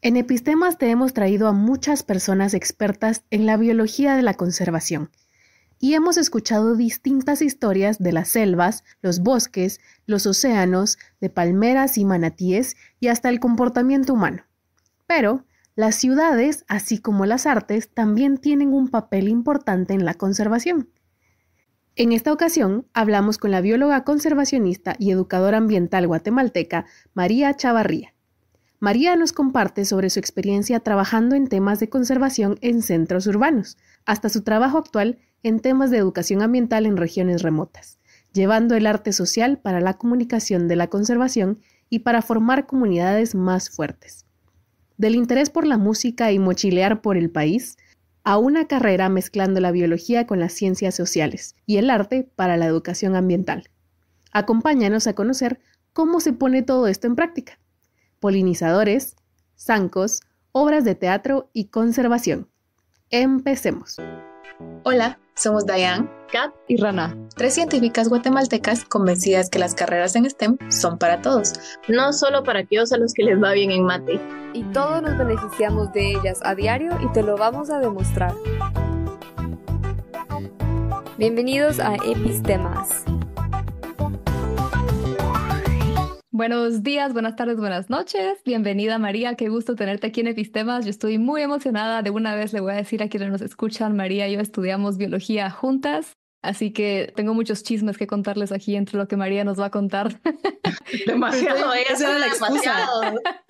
En Epistemas te hemos traído a muchas personas expertas en la biología de la conservación y hemos escuchado distintas historias de las selvas, los bosques, los océanos, de palmeras y manatíes y hasta el comportamiento humano. Pero las ciudades, así como las artes, también tienen un papel importante en la conservación. En esta ocasión hablamos con la bióloga conservacionista y educadora ambiental guatemalteca María Chavarría. María nos comparte sobre su experiencia trabajando en temas de conservación en centros urbanos, hasta su trabajo actual en temas de educación ambiental en regiones remotas, llevando el arte social para la comunicación de la conservación y para formar comunidades más fuertes. Del interés por la música y mochilear por el país, a una carrera mezclando la biología con las ciencias sociales y el arte para la educación ambiental. Acompáñanos a conocer cómo se pone todo esto en práctica. Polinizadores, zancos, obras de teatro y conservación. Empecemos. Hola, somos Dayan, Kat y Rana, 3 científicas guatemaltecas convencidas que las carreras en STEM son para todos, no solo para aquellos a los que les va bien en mate. Y todos nos beneficiamos de ellas a diario y te lo vamos a demostrar. Bienvenidos a Epistemas. Buenos días, buenas tardes, buenas noches. Bienvenida María, qué gusto tenerte aquí en Epistemas. Yo estoy muy emocionada. De una vez le voy a decir a quienes nos escuchan, María y yo estudiamos biología juntas, así que tengo muchos chismes que contarles aquí entre lo que María nos va a contar. Demasiado, esa era la excusa.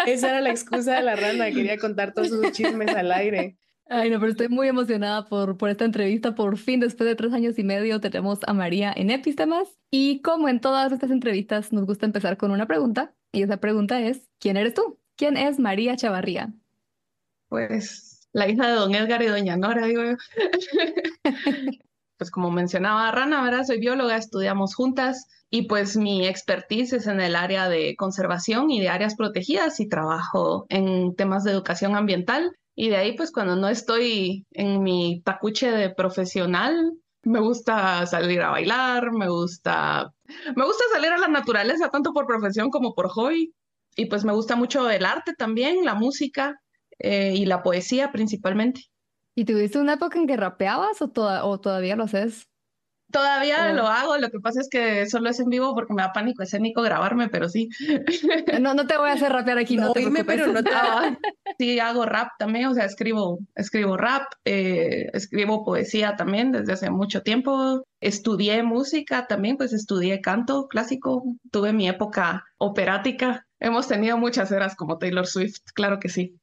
Esa era la excusa de la Rana, quería contar todos sus chismes al aire. Ay, no, pero estoy muy emocionada por esta entrevista. Por fin, después de 3 años y medio, tenemos a María en Epistemas. Y como en todas estas entrevistas, nos gusta empezar con una pregunta. Y esa pregunta es, ¿quién eres tú? ¿Quién es María Chavarría? Pues la hija de don Edgar y doña Nora, digo yo. Pues como mencionaba Rana, ¿verdad? Soy bióloga, estudiamos juntas y pues mi expertise es en el área de conservación y de áreas protegidas y trabajo en temas de educación ambiental. Y de ahí, pues cuando no estoy en mi tacuche de profesional, me gusta salir a bailar, me gusta salir a la naturaleza, tanto por profesión como por hobby. Y pues me gusta mucho el arte también, la música y la poesía principalmente. ¿Y tuviste una época en que rapeabas o todavía lo haces? Todavía lo hago, lo que pasa es que solo es en vivo porque me da pánico escénico grabarme, pero sí. No te voy a hacer rapear aquí, no te preocupes. Pero no te... Sí, hago rap también, o sea, escribo rap, escribo poesía también desde hace mucho tiempo. Estudié música también, pues estudié canto clásico, tuve mi época operática. Hemos tenido muchas eras como Taylor Swift, claro que sí.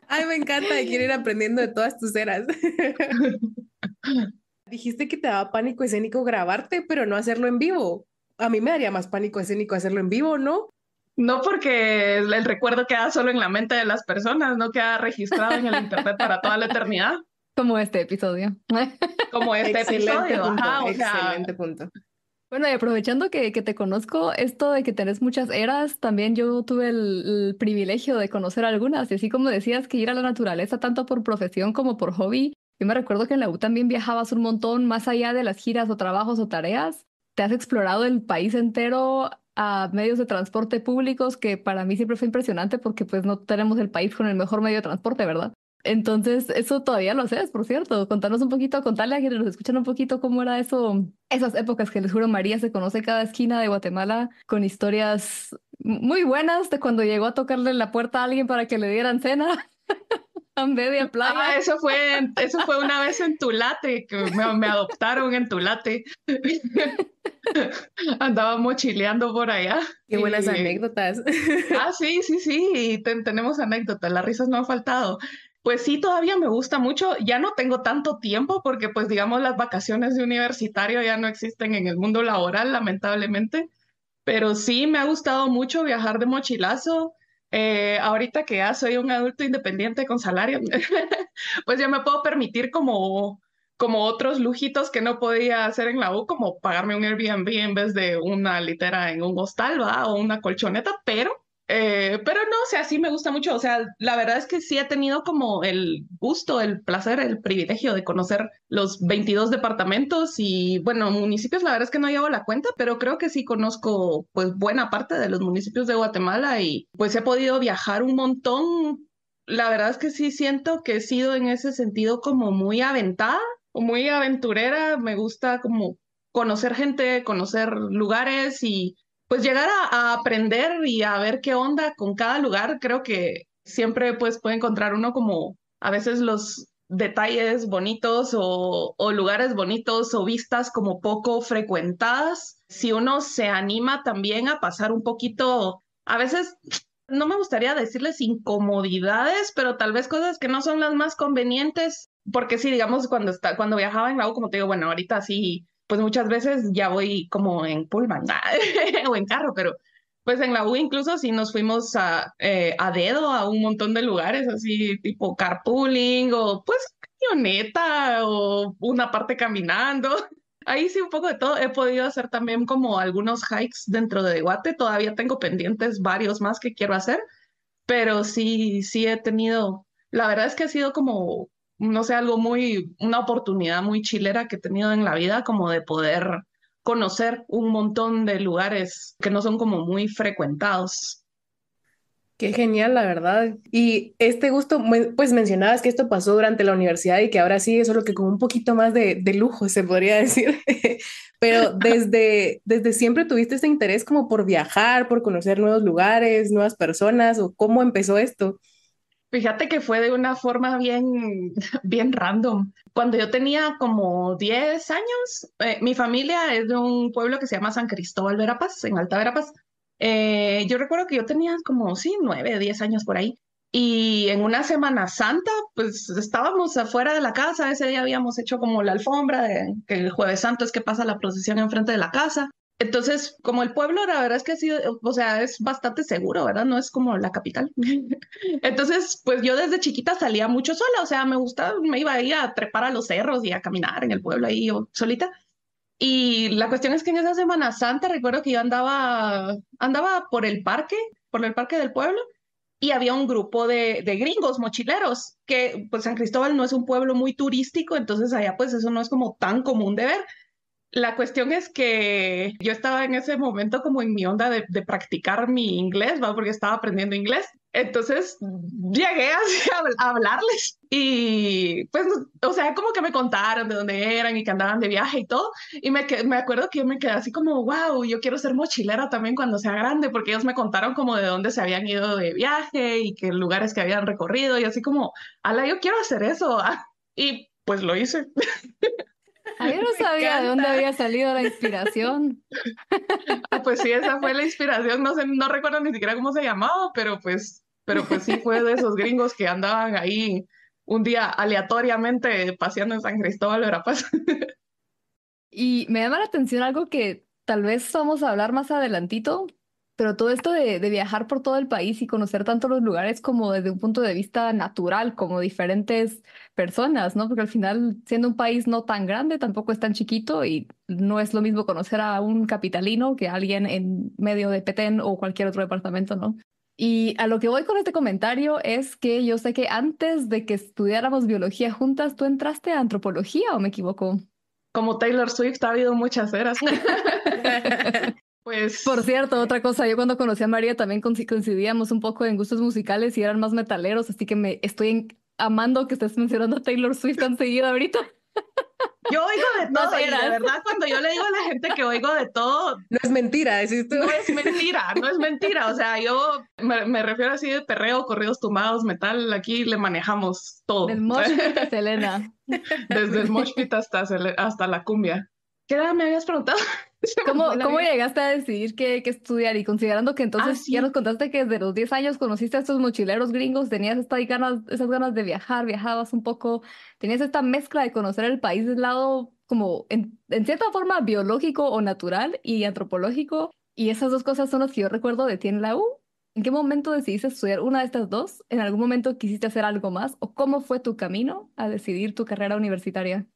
Ay, me encanta, quiero ir aprendiendo de todas tus eras. Dijiste que te daba pánico escénico grabarte, pero no hacerlo en vivo. A mí me daría más pánico escénico hacerlo en vivo, ¿no? No, porque el recuerdo queda solo en la mente de las personas, no queda registrado en el internet para toda la eternidad. Como este episodio. Como este episodio. Punto, Ajá, excelente punto. Bueno, y aprovechando que te conozco, esto de que tenés muchas eras, también yo tuve el privilegio de conocer algunas. Y así como decías que ir a la naturaleza, tanto por profesión como por hobby, yo me recuerdo que en la U también viajabas un montón, más allá de las giras o trabajos o tareas. Te has explorado el país entero a medios de transporte públicos, que para mí siempre fue impresionante porque pues no tenemos el país con el mejor medio de transporte, ¿verdad? Entonces, eso todavía lo haces, por cierto. Contanos un poquito, contarle a quienes nos escuchan un poquito cómo era eso, esas épocas que les juro, María se conoce cada esquina de Guatemala con historias muy buenas de cuando llegó a tocarle la puerta a alguien para que le dieran cena. A media playa. Ah, eso fue una vez en Tulate, que me adoptaron en Tulate. Andaba mochileando por allá. Qué buenas anécdotas. Ah, sí, y tenemos anécdotas, las risas no han faltado. Pues sí, todavía me gusta mucho. Ya no tengo tanto tiempo porque, pues, digamos, las vacaciones de universitario ya no existen en el mundo laboral, lamentablemente. Pero sí, me ha gustado mucho viajar de mochilazo. Ahorita que ya soy un adulto independiente con salario, pues ya me puedo permitir como otros lujitos que no podía hacer en la U, como pagarme un Airbnb en vez de una litera en un hostal, ¿va? O una colchoneta, pero Pero no, o sea, sí me gusta mucho. O sea, la verdad es que sí he tenido como el gusto, el placer, el privilegio de conocer los 22 departamentos y, bueno, municipios, la verdad es que no llevo la cuenta, pero creo que sí conozco pues buena parte de los municipios de Guatemala y pues he podido viajar un montón. La verdad es que sí siento que he sido en ese sentido como muy aventada o muy aventurera. Me gusta como conocer gente, conocer lugares y pues llegar a aprender y a ver qué onda con cada lugar. Creo que siempre pues puede encontrar uno como a veces los detalles bonitos o lugares bonitos o vistas como poco frecuentadas. Si uno se anima también a pasar un poquito, a veces no me gustaría decirles incomodidades, pero tal vez cosas que no son las más convenientes, porque sí, digamos, cuando viajaba en la U, como te digo, bueno, ahorita sí, pues muchas veces ya voy como en pullman o en carro, pero pues en la U incluso sí nos fuimos a dedo a un montón de lugares, así tipo carpooling o pues camioneta o una parte caminando. Ahí sí, un poco de todo. He podido hacer también como algunos hikes dentro de Guate. Todavía tengo pendientes varios más que quiero hacer, pero sí, sí he tenido, la verdad es que ha sido como, no sé, una oportunidad muy chilera que he tenido en la vida, como de poder conocer un montón de lugares que no son como muy frecuentados. Qué genial, la verdad. Y este gusto, pues mencionabas que esto pasó durante la universidad y que ahora sí, solo que con un poquito más de lujo, se podría decir. Pero desde siempre tuviste ese interés como por viajar, por conocer nuevos lugares, nuevas personas, o cómo empezó esto. Fíjate que fue de una forma bien, bien random. Cuando yo tenía como 10 años, mi familia es de un pueblo que se llama San Cristóbal Verapaz, en Alta Verapaz. Yo recuerdo que yo tenía como, sí, 9, 10 años por ahí. Y en una Semana Santa, pues estábamos afuera de la casa. Ese día habíamos hecho como la alfombra, que el Jueves Santo es que pasa la procesión enfrente de la casa. Entonces, como el pueblo, la verdad es que ha sido, o sea, es bastante seguro, ¿verdad? No es como la capital. Entonces, pues yo desde chiquita salía mucho sola, o sea, me gustaba, me iba ahí a trepar a los cerros y a caminar en el pueblo ahí yo solita. Y la cuestión es que en esa Semana Santa recuerdo que yo andaba por el parque del pueblo, y había un grupo de gringos mochileros, que pues San Cristóbal no es un pueblo muy turístico, entonces allá pues eso no es como tan común de ver. La cuestión es que yo estaba en ese momento como en mi onda de practicar mi inglés, ¿va? Porque estaba aprendiendo inglés. Entonces llegué así a hablarles y pues, o sea, como que me contaron de dónde eran y que andaban de viaje y todo. Y me acuerdo que yo me quedé así como, wow, yo quiero ser mochilera también cuando sea grande, porque ellos me contaron como de dónde se habían ido de viaje y qué lugares que habían recorrido y así como, ala, yo quiero hacer eso. Y pues lo hice. Ah, yo no Me sabía de dónde encanta. había salido la inspiración. Pues sí, esa fue la inspiración, no sé, no recuerdo ni siquiera cómo se llamaba, pero pues sí fue de esos gringos que andaban ahí un día aleatoriamente paseando en San Cristóbal de Verapaz. Y me llama la atención algo que tal vez vamos a hablar más adelantito, pero todo esto de viajar por todo el país y conocer tanto los lugares como desde un punto de vista natural, como diferentes personas, ¿no? Porque al final, siendo un país no tan grande, tampoco es tan chiquito y no es lo mismo conocer a un capitalino que a alguien en medio de Petén o cualquier otro departamento, ¿no? Y a lo que voy con este comentario es que yo sé que antes de que estudiáramos biología juntas, ¿tú entraste a antropología o me equivoco? Como Taylor Swift ha habido muchas eras. Por Pues cierto, otra cosa, yo cuando conocí a María también coincidíamos un poco en gustos musicales y eran más metaleros, así que me estoy amando que estés mencionando a Taylor Swift tan seguido ahorita. yo oigo de Más todo y de eras. verdad cuando yo le digo a la gente que oigo de todo, No es mentira, decís tú. no es mentira, no es mentira. O sea, yo me refiero así de perreo, corridos tumbados, metal, aquí le manejamos todo. Del mosh pit a Selena. Desde el mosh pit hasta la cumbia. ¿Qué edad me habías preguntado? Se me fue la ¿Cómo vida. llegaste a decidir qué estudiar? Y considerando que Ah, entonces ya nos sí. contaste que desde los 10 años conociste a estos mochileros gringos, tenías esas ganas de viajar, viajabas un poco, tenías esta mezcla de conocer el país del lado como en cierta forma biológico o natural y antropológico. Y esas dos cosas son las que yo recuerdo de ti en la U. ¿En qué momento decidiste estudiar una de estas dos? ¿En algún momento quisiste hacer algo más? ¿O cómo fue tu camino a decidir tu carrera universitaria?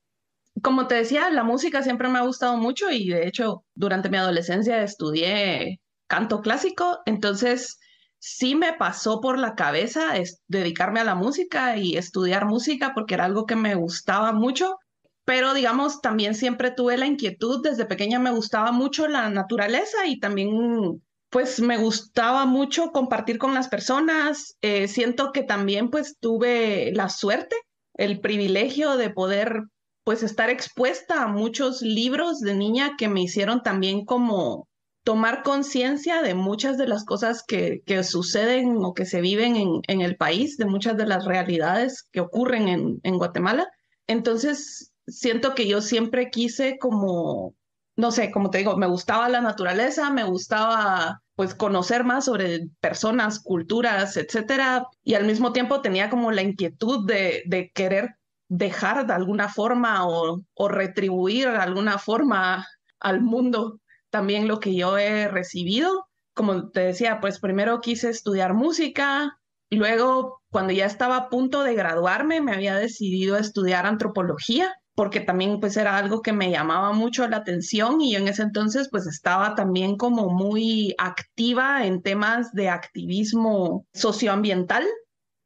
Como te decía, la música siempre me ha gustado mucho y de hecho durante mi adolescencia estudié canto clásico, entonces sí me pasó por la cabeza dedicarme a la música y estudiar música porque era algo que me gustaba mucho, pero digamos, también siempre tuve la inquietud, desde pequeña me gustaba mucho la naturaleza y también pues me gustaba mucho compartir con las personas. Siento que también pues tuve la suerte, el privilegio de poder pues estar expuesta a muchos libros de niña que me hicieron también como tomar conciencia de muchas de las cosas que suceden o que se viven en el país, de muchas de las realidades que ocurren en Guatemala. Entonces, siento que yo siempre quise como, no sé, como te digo, me gustaba la naturaleza, me gustaba pues conocer más sobre personas, culturas, etcétera, y al mismo tiempo tenía como la inquietud de querer dejar de alguna forma o retribuir de alguna forma al mundo también lo que yo he recibido. Como te decía, pues primero quise estudiar música, luego cuando ya estaba a punto de graduarme me había decidido a estudiar antropología porque también pues era algo que me llamaba mucho la atención y yo en ese entonces pues estaba también como muy activa en temas de activismo socioambiental.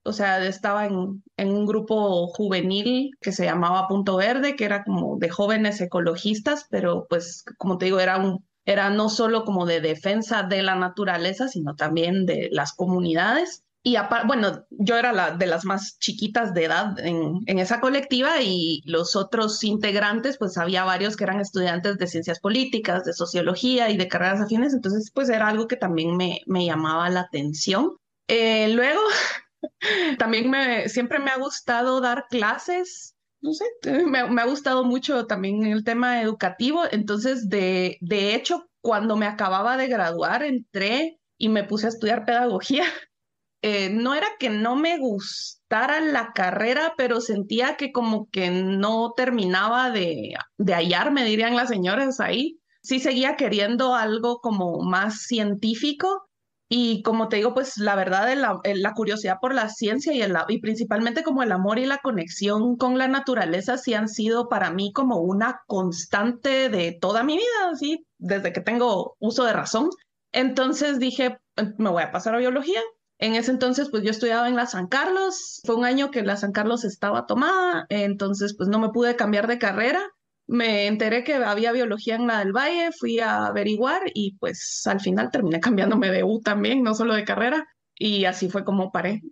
O sea, estaba en un grupo juvenil que se llamaba Punto Verde, que era como de jóvenes ecologistas, pero pues, como te digo, era no solo como de defensa de la naturaleza, sino también de las comunidades. Y bueno, yo era de las más chiquitas de edad en esa colectiva y los otros integrantes, pues había varios que eran estudiantes de ciencias políticas, de sociología y de carreras afines, entonces pues era algo que también me llamaba la atención. Luego también siempre me ha gustado dar clases, no sé, me ha gustado mucho también el tema educativo, entonces de hecho, cuando me acababa de graduar, entré y me puse a estudiar pedagogía. No era que no me gustara la carrera, pero sentía que como que no terminaba de hallarme, dirían las señoras ahí. Sí seguía queriendo algo como más científico y como te digo, pues la verdad, la curiosidad por la ciencia y principalmente como el amor y la conexión con la naturaleza sí han sido para mí como una constante de toda mi vida, así, desde que tengo uso de razón. Entonces dije, me voy a pasar a biología. En ese entonces, pues yo estudiaba en la San Carlos, fue un año que la San Carlos estaba tomada, entonces pues no me pude cambiar de carrera. Me enteré que había biología en la del Valle, fui a averiguar y pues al final terminé cambiándome de U también, no solo de carrera. Y así fue como paré.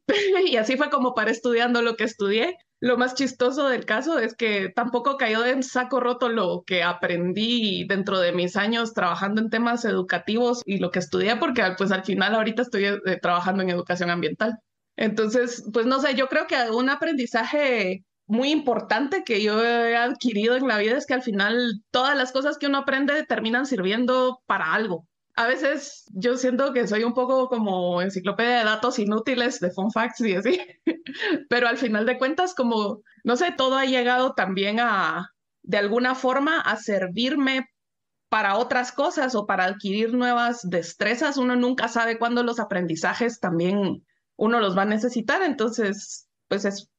Y así fue como paré estudiando lo que estudié. Lo más chistoso del caso es que tampoco cayó en saco roto lo que aprendí dentro de mis años trabajando en temas educativos y lo que estudié, porque pues al final ahorita estoy trabajando en educación ambiental. Entonces, pues no sé, yo creo que un aprendizaje muy importante que yo he adquirido en la vida es que al final todas las cosas que uno aprende terminan sirviendo para algo. A veces yo siento que soy un poco como enciclopedia de datos inútiles, de fun facts y así, pero al final de cuentas, como, no sé, todo ha llegado también de alguna forma, a servirme para otras cosas o para adquirir nuevas destrezas. Uno nunca sabe cuándo los aprendizajes también uno los va a necesitar, entonces, pues es...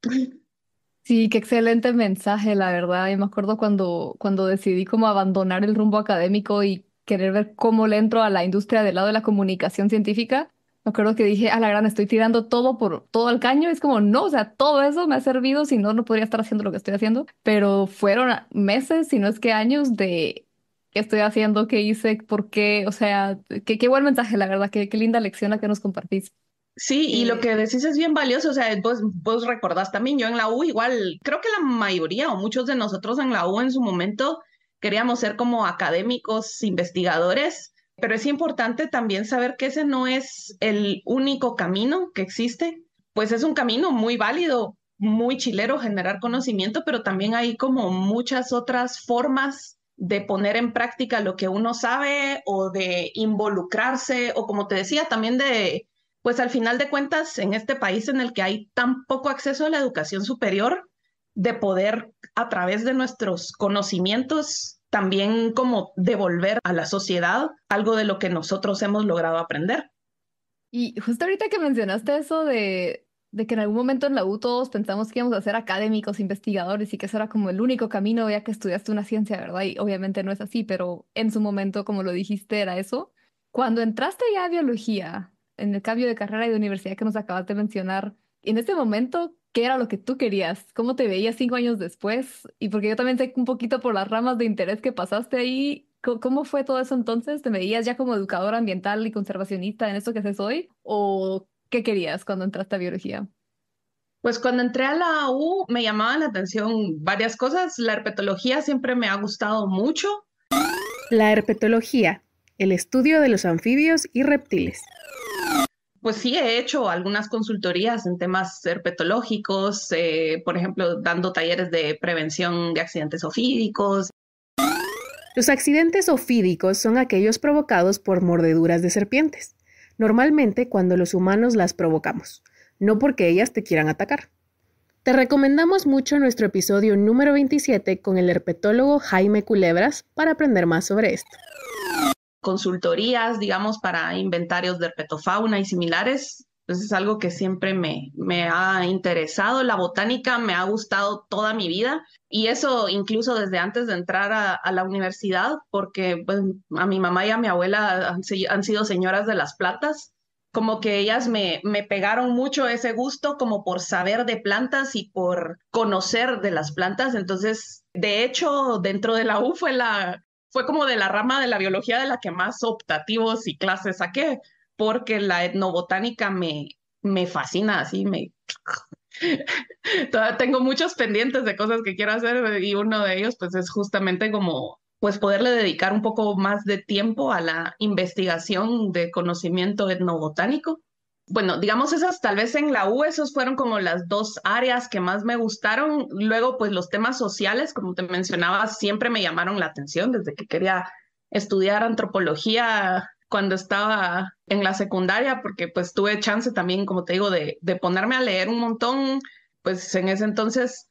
Sí, qué excelente mensaje, la verdad. Y me acuerdo cuando decidí como abandonar el rumbo académico y querer ver cómo le entro a la industria del lado de la comunicación científica. Me acuerdo que dije, a la gran, estoy tirando todo por todo al caño. Es como, no, o sea, todo eso me ha servido, si no, no podría estar haciendo lo que estoy haciendo. Pero fueron meses, si no es que años de qué estoy haciendo, qué hice, por qué. O sea, qué buen mensaje, la verdad, qué linda lección la que nos compartís. Sí, y lo que decís es bien valioso, o sea, vos recordás también, yo en la U igual, creo que la mayoría o muchos de nosotros en la U en su momento queríamos ser como académicos, investigadores, pero es importante también saber que ese no es el único camino que existe, pues es un camino muy válido, muy chilero generar conocimiento, pero también hay como muchas otras formas de poner en práctica lo que uno sabe o de involucrarse o como te decía, también de pues al final de cuentas, en este país en el que hay tan poco acceso a la educación superior, de poder a través de nuestros conocimientos también como devolver a la sociedad algo de lo que nosotros hemos logrado aprender. Y justo ahorita que mencionaste eso de que en algún momento en la U todos pensamos que íbamos a ser académicos, investigadores y que eso era como el único camino ya que estudiaste una ciencia, ¿verdad? Y obviamente no es así, pero en su momento, como lo dijiste, era eso. Cuando entraste ya a biología, en el cambio de carrera y de universidad que nos acabas de mencionar, en este momento, ¿qué era lo que tú querías? ¿Cómo te veías 5 años después? Y porque yo también sé un poquito por las ramas de interés que pasaste ahí, ¿cómo fue todo eso entonces? ¿Te veías ya como educadora ambiental y conservacionista en esto que haces hoy? ¿O qué querías cuando entraste a biología? Pues cuando entré a la U me llamaban la atención varias cosas. La herpetología siempre me ha gustado mucho. La herpetología, el estudio de los anfibios y reptiles. Pues sí, he hecho algunas consultorías en temas herpetológicos, por ejemplo, dando talleres de prevención de accidentes ofídicos. Los accidentes ofídicos son aquellos provocados por mordeduras de serpientes, normalmente cuando los humanos las provocamos, no porque ellas te quieran atacar. Te recomendamos mucho nuestro episodio número 27 con el herpetólogo Jaime Culebras para aprender más sobre esto. Consultorías, digamos, para inventarios de herpetofauna y similares. Entonces es algo que siempre me ha interesado. La botánica me ha gustado toda mi vida y eso incluso desde antes de entrar a la universidad, porque pues, a mi mamá y a mi abuela han sido señoras de las plantas. Como que ellas me pegaron mucho ese gusto como por saber de plantas y por conocer de las plantas. Entonces, de hecho, dentro de la U fue como de la rama de la biología de la que más optativos y clases saqué, porque la etnobotánica me fascina, así Todavía tengo muchos pendientes de cosas que quiero hacer y uno de ellos pues es justamente como pues poderle dedicar un poco más de tiempo a la investigación de conocimiento etnobotánico. Bueno, digamos esas tal vez en la U, esos fueron como las dos áreas que más me gustaron. Luego, pues los temas sociales, como te mencionaba, siempre me llamaron la atención desde que quería estudiar antropología cuando estaba en la secundaria, porque pues tuve chance también, como te digo, de ponerme a leer un montón. Pues en ese entonces,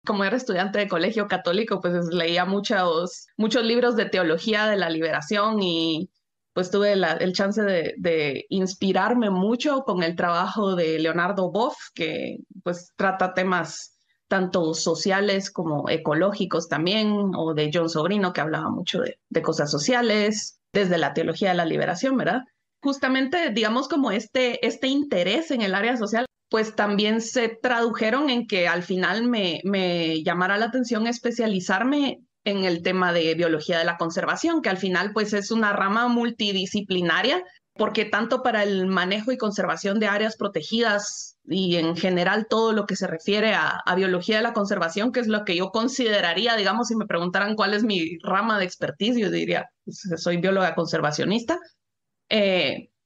como era estudiante de colegio católico, pues leía muchos libros de teología de la liberación y pues tuve el chance de inspirarme mucho con el trabajo de Leonardo Boff, que pues trata temas tanto sociales como ecológicos también, o de John Sobrino, que hablaba mucho de cosas sociales, desde la teología de la liberación, ¿verdad? Justamente, digamos, como este interés en el área social, pues también se tradujeron en que al final me llamara la atención especializarme en el tema de biología de la conservación, que al final pues es una rama multidisciplinaria, porque tanto para el manejo y conservación de áreas protegidas y en general todo lo que se refiere a biología de la conservación, que es lo que yo consideraría, digamos, si me preguntaran cuál es mi rama de expertise, yo diría, pues, soy bióloga conservacionista,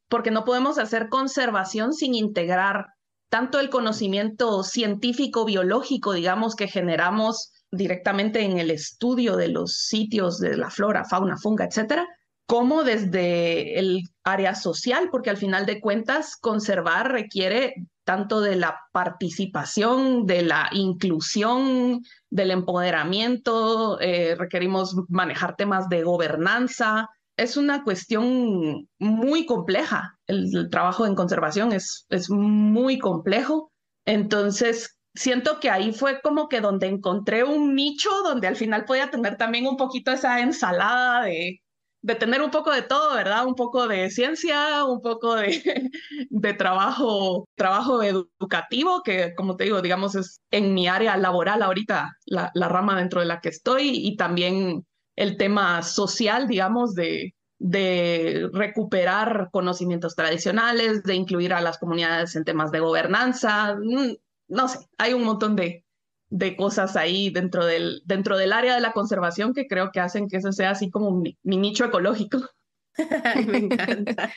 porque no podemos hacer conservación sin integrar tanto el conocimiento científico, biológico, digamos, que generamos directamente en el estudio de los sitios de la flora, fauna, funga, etcétera, como desde el área social, porque al final de cuentas conservar requiere tanto de la participación, de la inclusión, del empoderamiento, requerimos manejar temas de gobernanza. Es una cuestión muy compleja. El trabajo en conservación es muy complejo. Entonces, siento que ahí fue como que donde encontré un nicho donde al final podía tener también un poquito esa ensalada de tener un poco de todo, ¿verdad? Un poco de ciencia, un poco de trabajo educativo, que como te digo, digamos, es en mi área laboral ahorita la rama dentro de la que estoy, y también el tema social, digamos, de recuperar conocimientos tradicionales, de incluir a las comunidades en temas de gobernanza. No sé, hay un montón de cosas ahí dentro del área de la conservación que creo que hacen que eso sea así como mi nicho ecológico. Me encanta.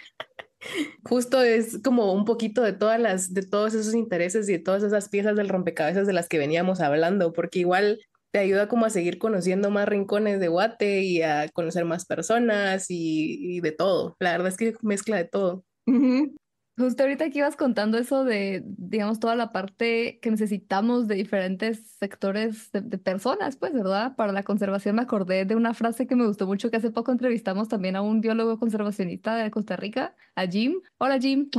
Justo es como un poquito de todos esos intereses y de todas esas piezas del rompecabezas de las que veníamos hablando, porque igual te ayuda como a seguir conociendo más rincones de Guate y a conocer más personas y de todo. La verdad es que mezcla de todo. Uh-huh. Justo ahorita que ibas contando eso de, digamos, toda la parte que necesitamos de diferentes sectores de personas, pues, ¿verdad? Para la conservación me acordé de una frase que me gustó mucho, que hace poco entrevistamos también a un biólogo conservacionista de Costa Rica, a Jim. Hola, Jim.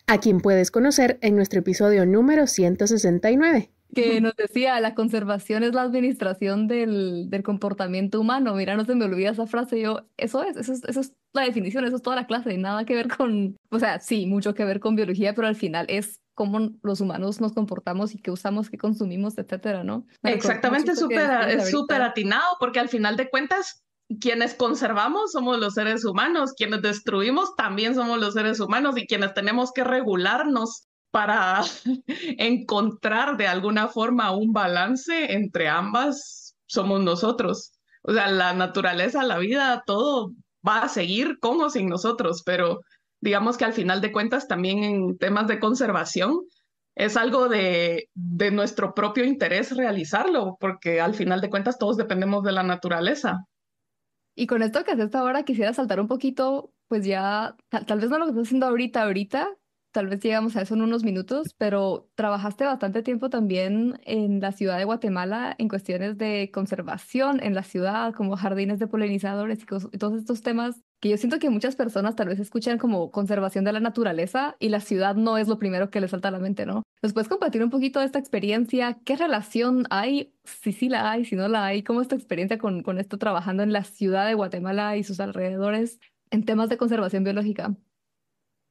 A quien puedes conocer en nuestro episodio número 169. Que nos decía, la conservación es la administración del comportamiento humano. Mira, no se me olvida esa frase. Yo, eso es la definición, eso es toda la clase, nada que ver con, o sea, sí, mucho que ver con biología, pero al final es cómo los humanos nos comportamos y qué usamos, qué consumimos, etcétera, ¿no? Me recordó Exactamente, mucho esto que decías es súper ahorita. atinado, porque al final de cuentas, quienes conservamos somos los seres humanos, quienes destruimos también somos los seres humanos y quienes tenemos que regularnos para encontrar de alguna forma un balance entre ambas somos nosotros. O sea, la naturaleza, la vida, todo va a seguir con o sin nosotros, pero digamos que al final de cuentas también en temas de conservación es algo de nuestro propio interés realizarlo, porque al final de cuentas todos dependemos de la naturaleza. Y con esto que haces ahora, quisiera saltar un poquito, pues ya, tal vez no lo que estás haciendo ahorita, tal vez llegamos a eso en unos minutos, pero trabajaste bastante tiempo también en la ciudad de Guatemala en cuestiones de conservación en la ciudad, como jardines de polinizadores y todos estos temas que yo siento que muchas personas tal vez escuchan como conservación de la naturaleza y la ciudad no es lo primero que les salta a la mente, ¿no? ¿Nos puedes compartir un poquito de esta experiencia? ¿Qué relación hay? Si sí la hay, si no la hay, ¿cómo es tu experiencia con esto trabajando en la ciudad de Guatemala y sus alrededores en temas de conservación biológica?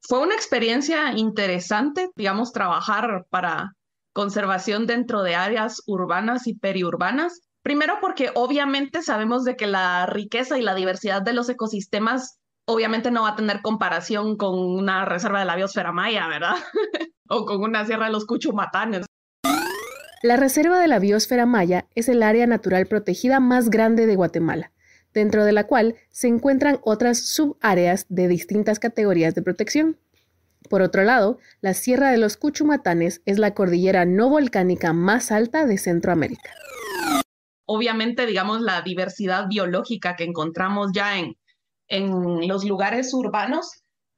Fue una experiencia interesante, digamos, trabajar para conservación dentro de áreas urbanas y periurbanas. Primero porque obviamente sabemos de que la riqueza y la diversidad de los ecosistemas obviamente no va a tener comparación con una reserva de la biosfera maya, ¿verdad? O con una sierra de los Cuchumatanes. La Reserva de la Biosfera Maya es el área natural protegida más grande de Guatemala, dentro de la cual se encuentran otras subáreas de distintas categorías de protección. Por otro lado, la Sierra de los Cuchumatanes es la cordillera no volcánica más alta de Centroamérica. Obviamente, digamos, la diversidad biológica que encontramos ya en los lugares urbanos,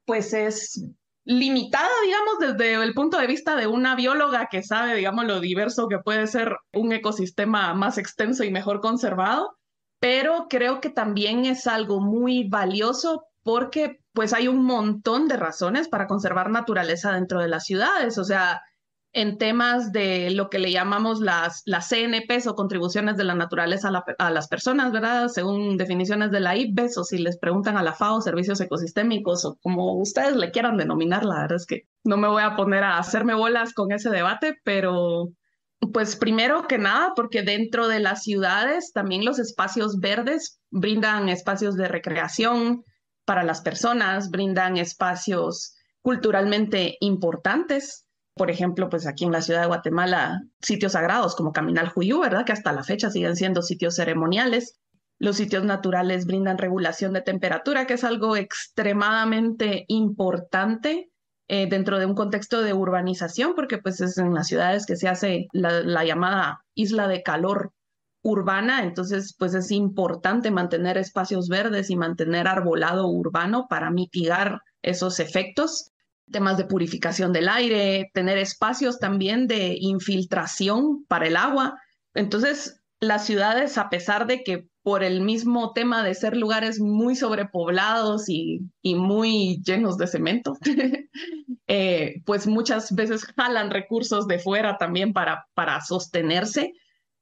pues es limitada, digamos, desde el punto de vista de una bióloga que sabe, digamos, lo diverso que puede ser un ecosistema más extenso y mejor conservado, pero creo que también es algo muy valioso porque pues hay un montón de razones para conservar naturaleza dentro de las ciudades, o sea, en temas de lo que le llamamos las CNPs o contribuciones de la naturaleza a las personas, ¿verdad? Según definiciones de la IPBES o si les preguntan a la FAO, servicios ecosistémicos o como ustedes le quieran denominar, la verdad es que no me voy a poner a hacerme bolas con ese debate, pero pues primero que nada, porque dentro de las ciudades también los espacios verdes brindan espacios de recreación para las personas, brindan espacios culturalmente importantes. Por ejemplo, pues aquí en la ciudad de Guatemala, sitios sagrados como Caminal Juyú, ¿verdad? Que hasta la fecha siguen siendo sitios ceremoniales. Los sitios naturales brindan regulación de temperatura, que es algo extremadamente importante dentro de un contexto de urbanización, porque pues es en las ciudades que se hace la llamada isla de calor urbana, entonces pues es importante mantener espacios verdes y mantener arbolado urbano para mitigar esos efectos. Temas de purificación del aire, tener espacios también de infiltración para el agua. Entonces, las ciudades, a pesar de que por el mismo tema de ser lugares muy sobrepoblados y muy llenos de cemento, pues muchas veces jalan recursos de fuera también para sostenerse,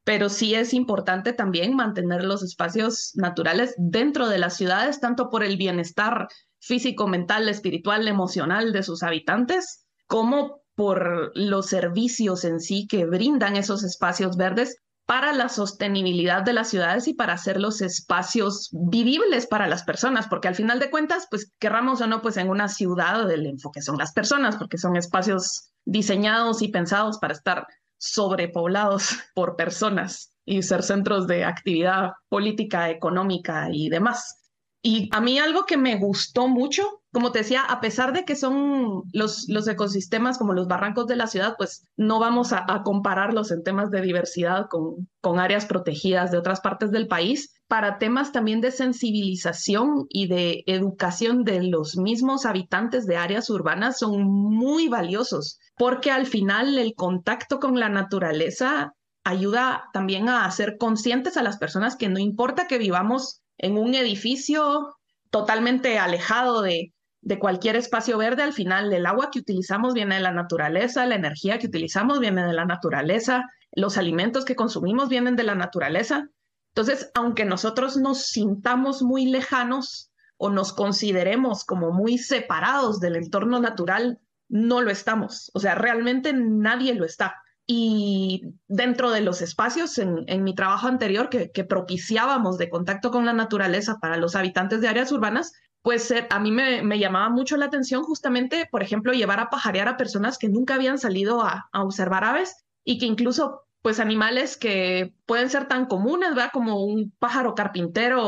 pero sí es importante también mantener los espacios naturales dentro de las ciudades, tanto por el bienestar físico, mental, espiritual, emocional de sus habitantes, como por los servicios en sí que brindan esos espacios verdes para la sostenibilidad de las ciudades y para hacer los espacios vivibles para las personas, porque al final de cuentas, pues querramos o no, pues en una ciudad el enfoque son las personas, porque son espacios diseñados y pensados para estar sobrepoblados por personas y ser centros de actividad política, económica y demás. Y a mí algo que me gustó mucho, como te decía, a pesar de que son los ecosistemas como los barrancos de la ciudad, pues no vamos a compararlos en temas de diversidad con áreas protegidas de otras partes del país. Para temas también de sensibilización y de educación de los mismos habitantes de áreas urbanas son muy valiosos, porque al final el contacto con la naturaleza ayuda también a hacer conscientes a las personas que no importa que vivamos en un edificio totalmente alejado de cualquier espacio verde, al final el agua que utilizamos viene de la naturaleza, la energía que utilizamos viene de la naturaleza, los alimentos que consumimos vienen de la naturaleza. Entonces, aunque nosotros nos sintamos muy lejanos o nos consideremos como muy separados del entorno natural, no lo estamos. O sea, realmente nadie lo está. Y dentro de los espacios en mi trabajo anterior que propiciábamos de contacto con la naturaleza para los habitantes de áreas urbanas, pues a mí me llamaba mucho la atención justamente, por ejemplo, llevar a pajarear a personas que nunca habían salido a observar aves y que incluso pues animales que pueden ser tan comunes, ¿verdad? Como un pájaro carpintero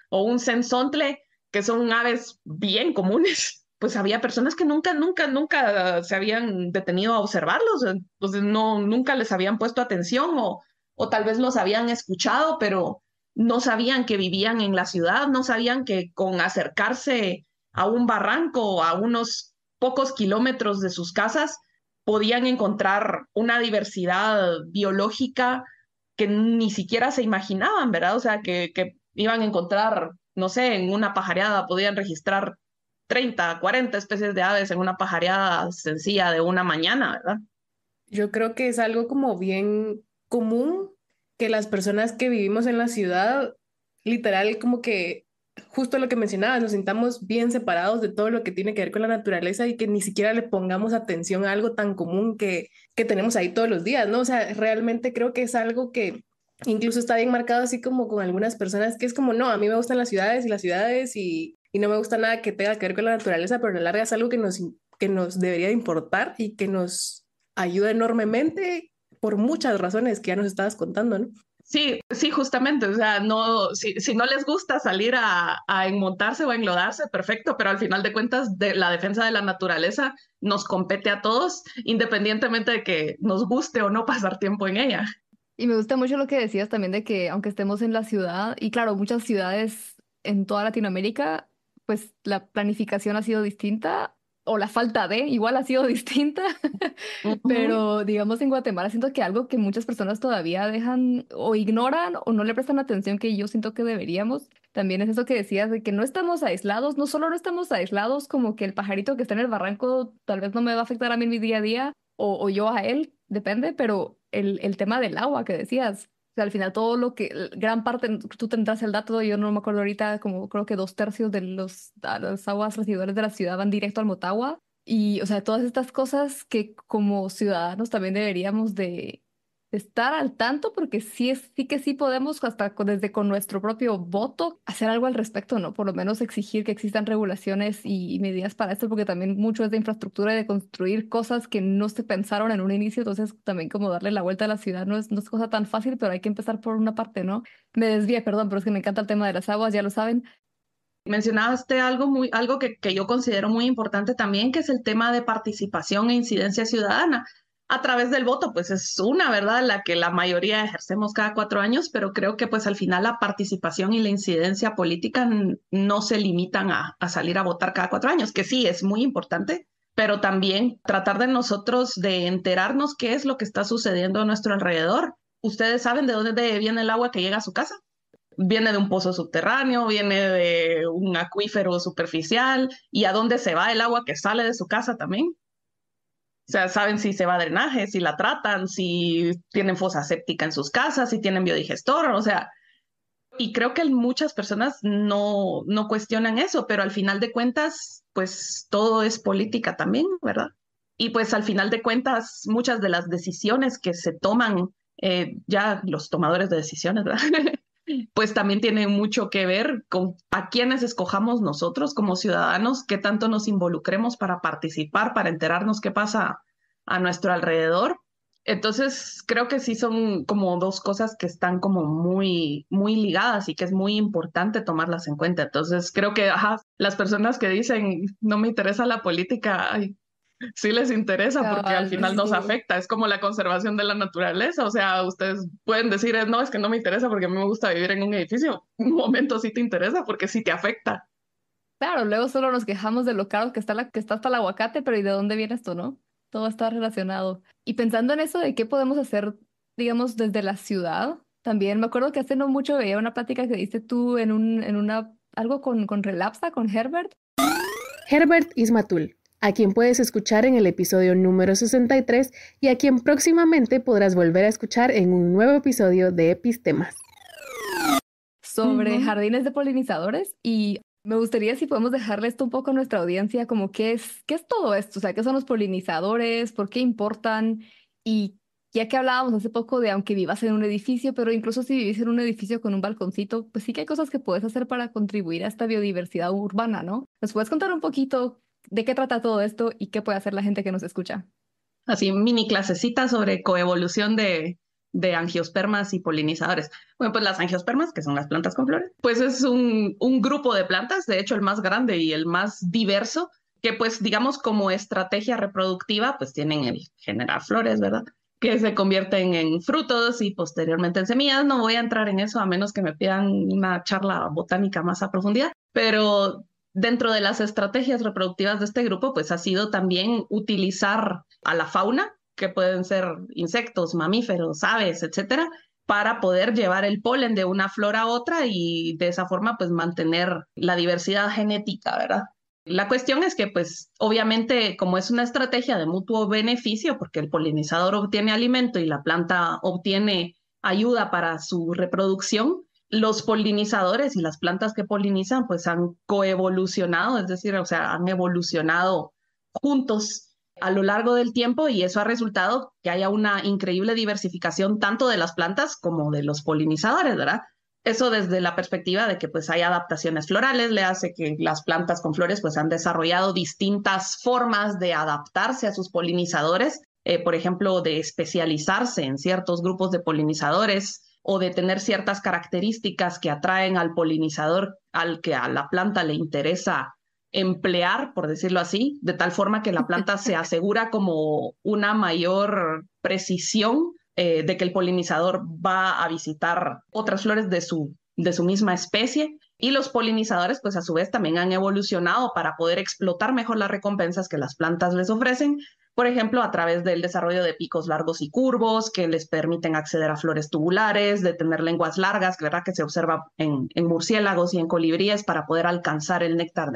o un censontle, que son aves bien comunes. Pues había personas que nunca se habían detenido a observarlos, entonces nunca les habían puesto atención o tal vez los habían escuchado, pero no sabían que vivían en la ciudad, no sabían que con acercarse a un barranco a unos pocos kilómetros de sus casas podían encontrar una diversidad biológica que ni siquiera se imaginaban, ¿verdad? O sea, que iban a encontrar, no sé, en una pajareada podían registrar 30, 40 especies de aves en una pajareada sencilla de una mañana, ¿verdad? Yo creo que es algo como bien común que las personas que vivimos en la ciudad, literal, como que justo lo que mencionabas, nos sintamos bien separados de todo lo que tiene que ver con la naturaleza y que ni siquiera le pongamos atención a algo tan común que tenemos ahí todos los días, ¿no? O sea, realmente creo que es algo que incluso está bien marcado así como con algunas personas que es como, no, a mí me gustan las ciudades y no me gusta nada que tenga que ver con la naturaleza, pero a la larga es algo que nos debería de importar y que nos ayuda enormemente por muchas razones que ya nos estabas contando, ¿no? Sí, sí, justamente, o sea, no, si no les gusta salir a enmontarse o a enlodarse, perfecto, pero al final de cuentas la defensa de la naturaleza nos compete a todos, independientemente de que nos guste o no pasar tiempo en ella. Y me gusta mucho lo que decías también de que aunque estemos en la ciudad, y claro, muchas ciudades en toda Latinoamérica, pues la planificación ha sido distinta, o la falta de, igual ha sido distinta, pero digamos en Guatemala siento que algo que muchas personas todavía dejan o ignoran o no le prestan atención que yo siento que deberíamos, también es eso que decías de que no estamos aislados, no solo no estamos aislados como que el pajarito que está en el barranco tal vez no me va a afectar a mí en mi día a día o yo a él, depende, pero el tema del agua que decías. O sea, al final todo lo que, gran parte, tú tendrás el dato, yo no me acuerdo ahorita, como creo que 2/3 de las aguas residuales de la ciudad van directo al Motagua. Y, o sea, todas estas cosas que como ciudadanos también deberíamos de estar al tanto, porque sí que sí podemos, hasta desde con nuestro propio voto, hacer algo al respecto, ¿no? Por lo menos exigir que existan regulaciones y medidas para esto, porque también mucho es de infraestructura y de construir cosas que no se pensaron en un inicio, entonces también como darle la vuelta a la ciudad no es cosa tan fácil, pero hay que empezar por una parte, ¿no? Me desvié, perdón, pero es que me encanta el tema de las aguas, ya lo saben. Mencionaste algo que yo considero muy importante también, que es el tema de participación e incidencia ciudadana. A través del voto, pues es una, ¿verdad?, la que la mayoría ejercemos cada 4 años, pero creo que pues al final la participación y la incidencia política no se limitan a salir a votar cada 4 años, que sí es muy importante, pero también tratar de nosotros de enterarnos qué es lo que está sucediendo a nuestro alrededor. ¿Ustedes saben de dónde viene el agua que llega a su casa? Viene de un pozo subterráneo, viene de un acuífero superficial, y a dónde se va el agua que sale de su casa también. O sea, saben si se va a drenaje, si la tratan, si tienen fosa séptica en sus casas, si tienen biodigestor, o sea, y creo que muchas personas no cuestionan eso, pero al final de cuentas, pues todo es política también, ¿verdad? Y pues al final de cuentas, muchas de las decisiones que se toman, ya los tomadores de decisiones, ¿verdad? Pues también tiene mucho que ver con a quiénes escojamos nosotros como ciudadanos, qué tanto nos involucremos para participar, para enterarnos qué pasa a nuestro alrededor. Entonces, creo que sí son como dos cosas que están como muy, muy ligadas y que es muy importante tomarlas en cuenta. Entonces, creo que las personas que dicen no me interesa la política, ay, sí les interesa porque al final nos afecta, es como la conservación de la naturaleza, o sea, ustedes pueden decir, no, es que no me interesa porque a mí me gusta vivir en un edificio, un momento sí te interesa porque sí te afecta. Claro, luego solo nos quejamos de lo caro que está hasta el aguacate, pero ¿y de dónde viene esto, no? Todo está relacionado. Y pensando en eso de qué podemos hacer, digamos, desde la ciudad, también me acuerdo que hace no mucho veía una plática que diste tú algo con Relapsa, con Herbert. Herbert Ismatul, a quien puedes escuchar en el episodio número 63 y a quien próximamente podrás volver a escuchar en un nuevo episodio de Epistemas. Sobre jardines de polinizadores y Me gustaría si podemos dejarle esto un poco a nuestra audiencia, como qué es todo esto, o sea, qué son los polinizadores, por qué importan y ya que hablábamos hace poco de aunque vivas en un edificio, pero incluso si vivís en un edificio con un balconcito, pues sí que hay cosas que puedes hacer para contribuir a esta biodiversidad urbana, ¿no? ¿Nos puedes contar un poquito de qué trata todo esto y qué puede hacer la gente que nos escucha? Así, mini clasecita sobre coevolución de angiospermas y polinizadores. Bueno, pues las angiospermas, que son las plantas con flores, pues es un grupo de plantas, de hecho el más grande y el más diverso, que pues digamos como estrategia reproductiva, pues tienen el generar flores, ¿verdad? Que se convierten en frutos y posteriormente en semillas. No voy a entrar en eso a menos que me pidan una charla botánica más a profundidad, pero dentro de las estrategias reproductivas de este grupo, pues ha sido también utilizar a la fauna, que pueden ser insectos, mamíferos, aves, etcétera, para poder llevar el polen de una flora a otra y de esa forma, pues mantener la diversidad genética, ¿verdad? La cuestión es que, pues, obviamente, como es una estrategia de mutuo beneficio, porque el polinizador obtiene alimento y la planta obtiene ayuda para su reproducción, los polinizadores y las plantas que polinizan, pues, han coevolucionado, es decir, o sea, han evolucionado juntos a lo largo del tiempo y eso ha resultado que haya una increíble diversificación tanto de las plantas como de los polinizadores, ¿verdad? Eso desde la perspectiva de que pues hay adaptaciones florales, le hace que las plantas con flores pues han desarrollado distintas formas de adaptarse a sus polinizadores, por ejemplo, de especializarse en ciertos grupos de polinizadores o de tener ciertas características que atraen al polinizador al que a la planta le interesa emplear, por decirlo así, de tal forma que la planta se asegura como una mayor precisión de que el polinizador va a visitar otras flores de su misma especie. Y los polinizadores, pues a su vez, también han evolucionado para poder explotar mejor las recompensas que las plantas les ofrecen, por ejemplo, a través del desarrollo de picos largos y curvos que les permiten acceder a flores tubulares, de tener lenguas largas, ¿verdad? Que se observa en murciélagos y en colibríes para poder alcanzar el néctar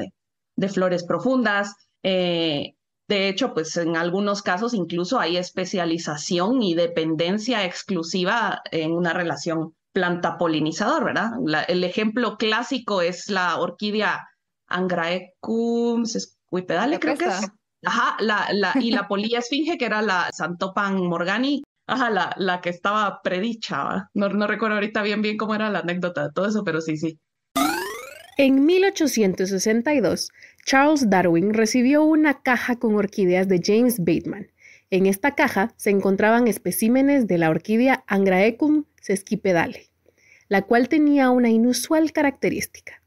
de flores profundas. De hecho, pues en algunos casos incluso hay especialización y dependencia exclusiva en una relación planta-polinizador, ¿verdad? El ejemplo clásico es la orquídea Angraecum sesquipedale, creo que es. Ajá, y la polilla esfinge, que era la Xanthopan morgani, ajá, la que estaba predicha. No recuerdo ahorita bien cómo era la anécdota de todo eso, pero sí. En 1862, Charles Darwin recibió una caja con orquídeas de James Bateman. En esta caja se encontraban especímenes de la orquídea Angraecum sesquipedale, la cual tenía una inusual característica,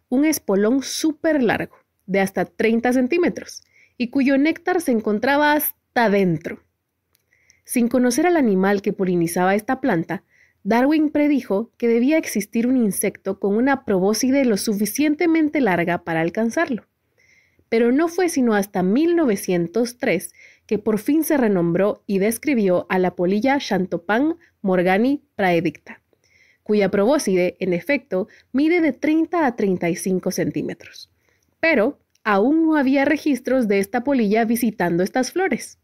un espolón súper largo, de hasta 30 centímetros, y cuyo néctar se encontraba hasta dentro. Sin conocer al animal que polinizaba esta planta, Darwin predijo que debía existir un insecto con una probóscide lo suficientemente larga para alcanzarlo. Pero no fue sino hasta 1903 que por fin se renombró y describió a la polilla Xanthopan morgani praedicta, cuya probóscide, en efecto, mide de 30 a 35 centímetros. Pero aún no había registros de esta polilla visitando estas flores.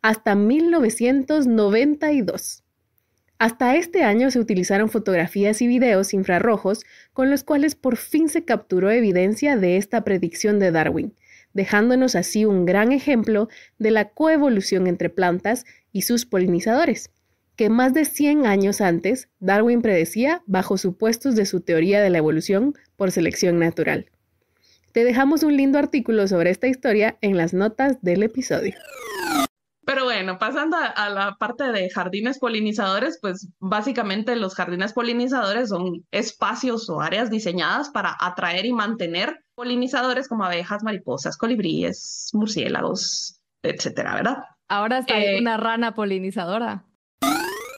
Hasta 1992. Hasta este año se utilizaron fotografías y videos infrarrojos con los cuales por fin se capturó evidencia de esta predicción de Darwin, dejándonos así un gran ejemplo de la coevolución entre plantas y sus polinizadores, que más de 100 años antes Darwin predecía bajo supuestos de su teoría de la evolución por selección natural. Te dejamos un lindo artículo sobre esta historia en las notas del episodio. Pero bueno, pasando a la parte de jardines polinizadores, pues básicamente los jardines polinizadores son espacios o áreas diseñadas para atraer y mantener polinizadores como abejas, mariposas, colibríes, murciélagos, etcétera, ¿verdad? Ahora está una rana polinizadora.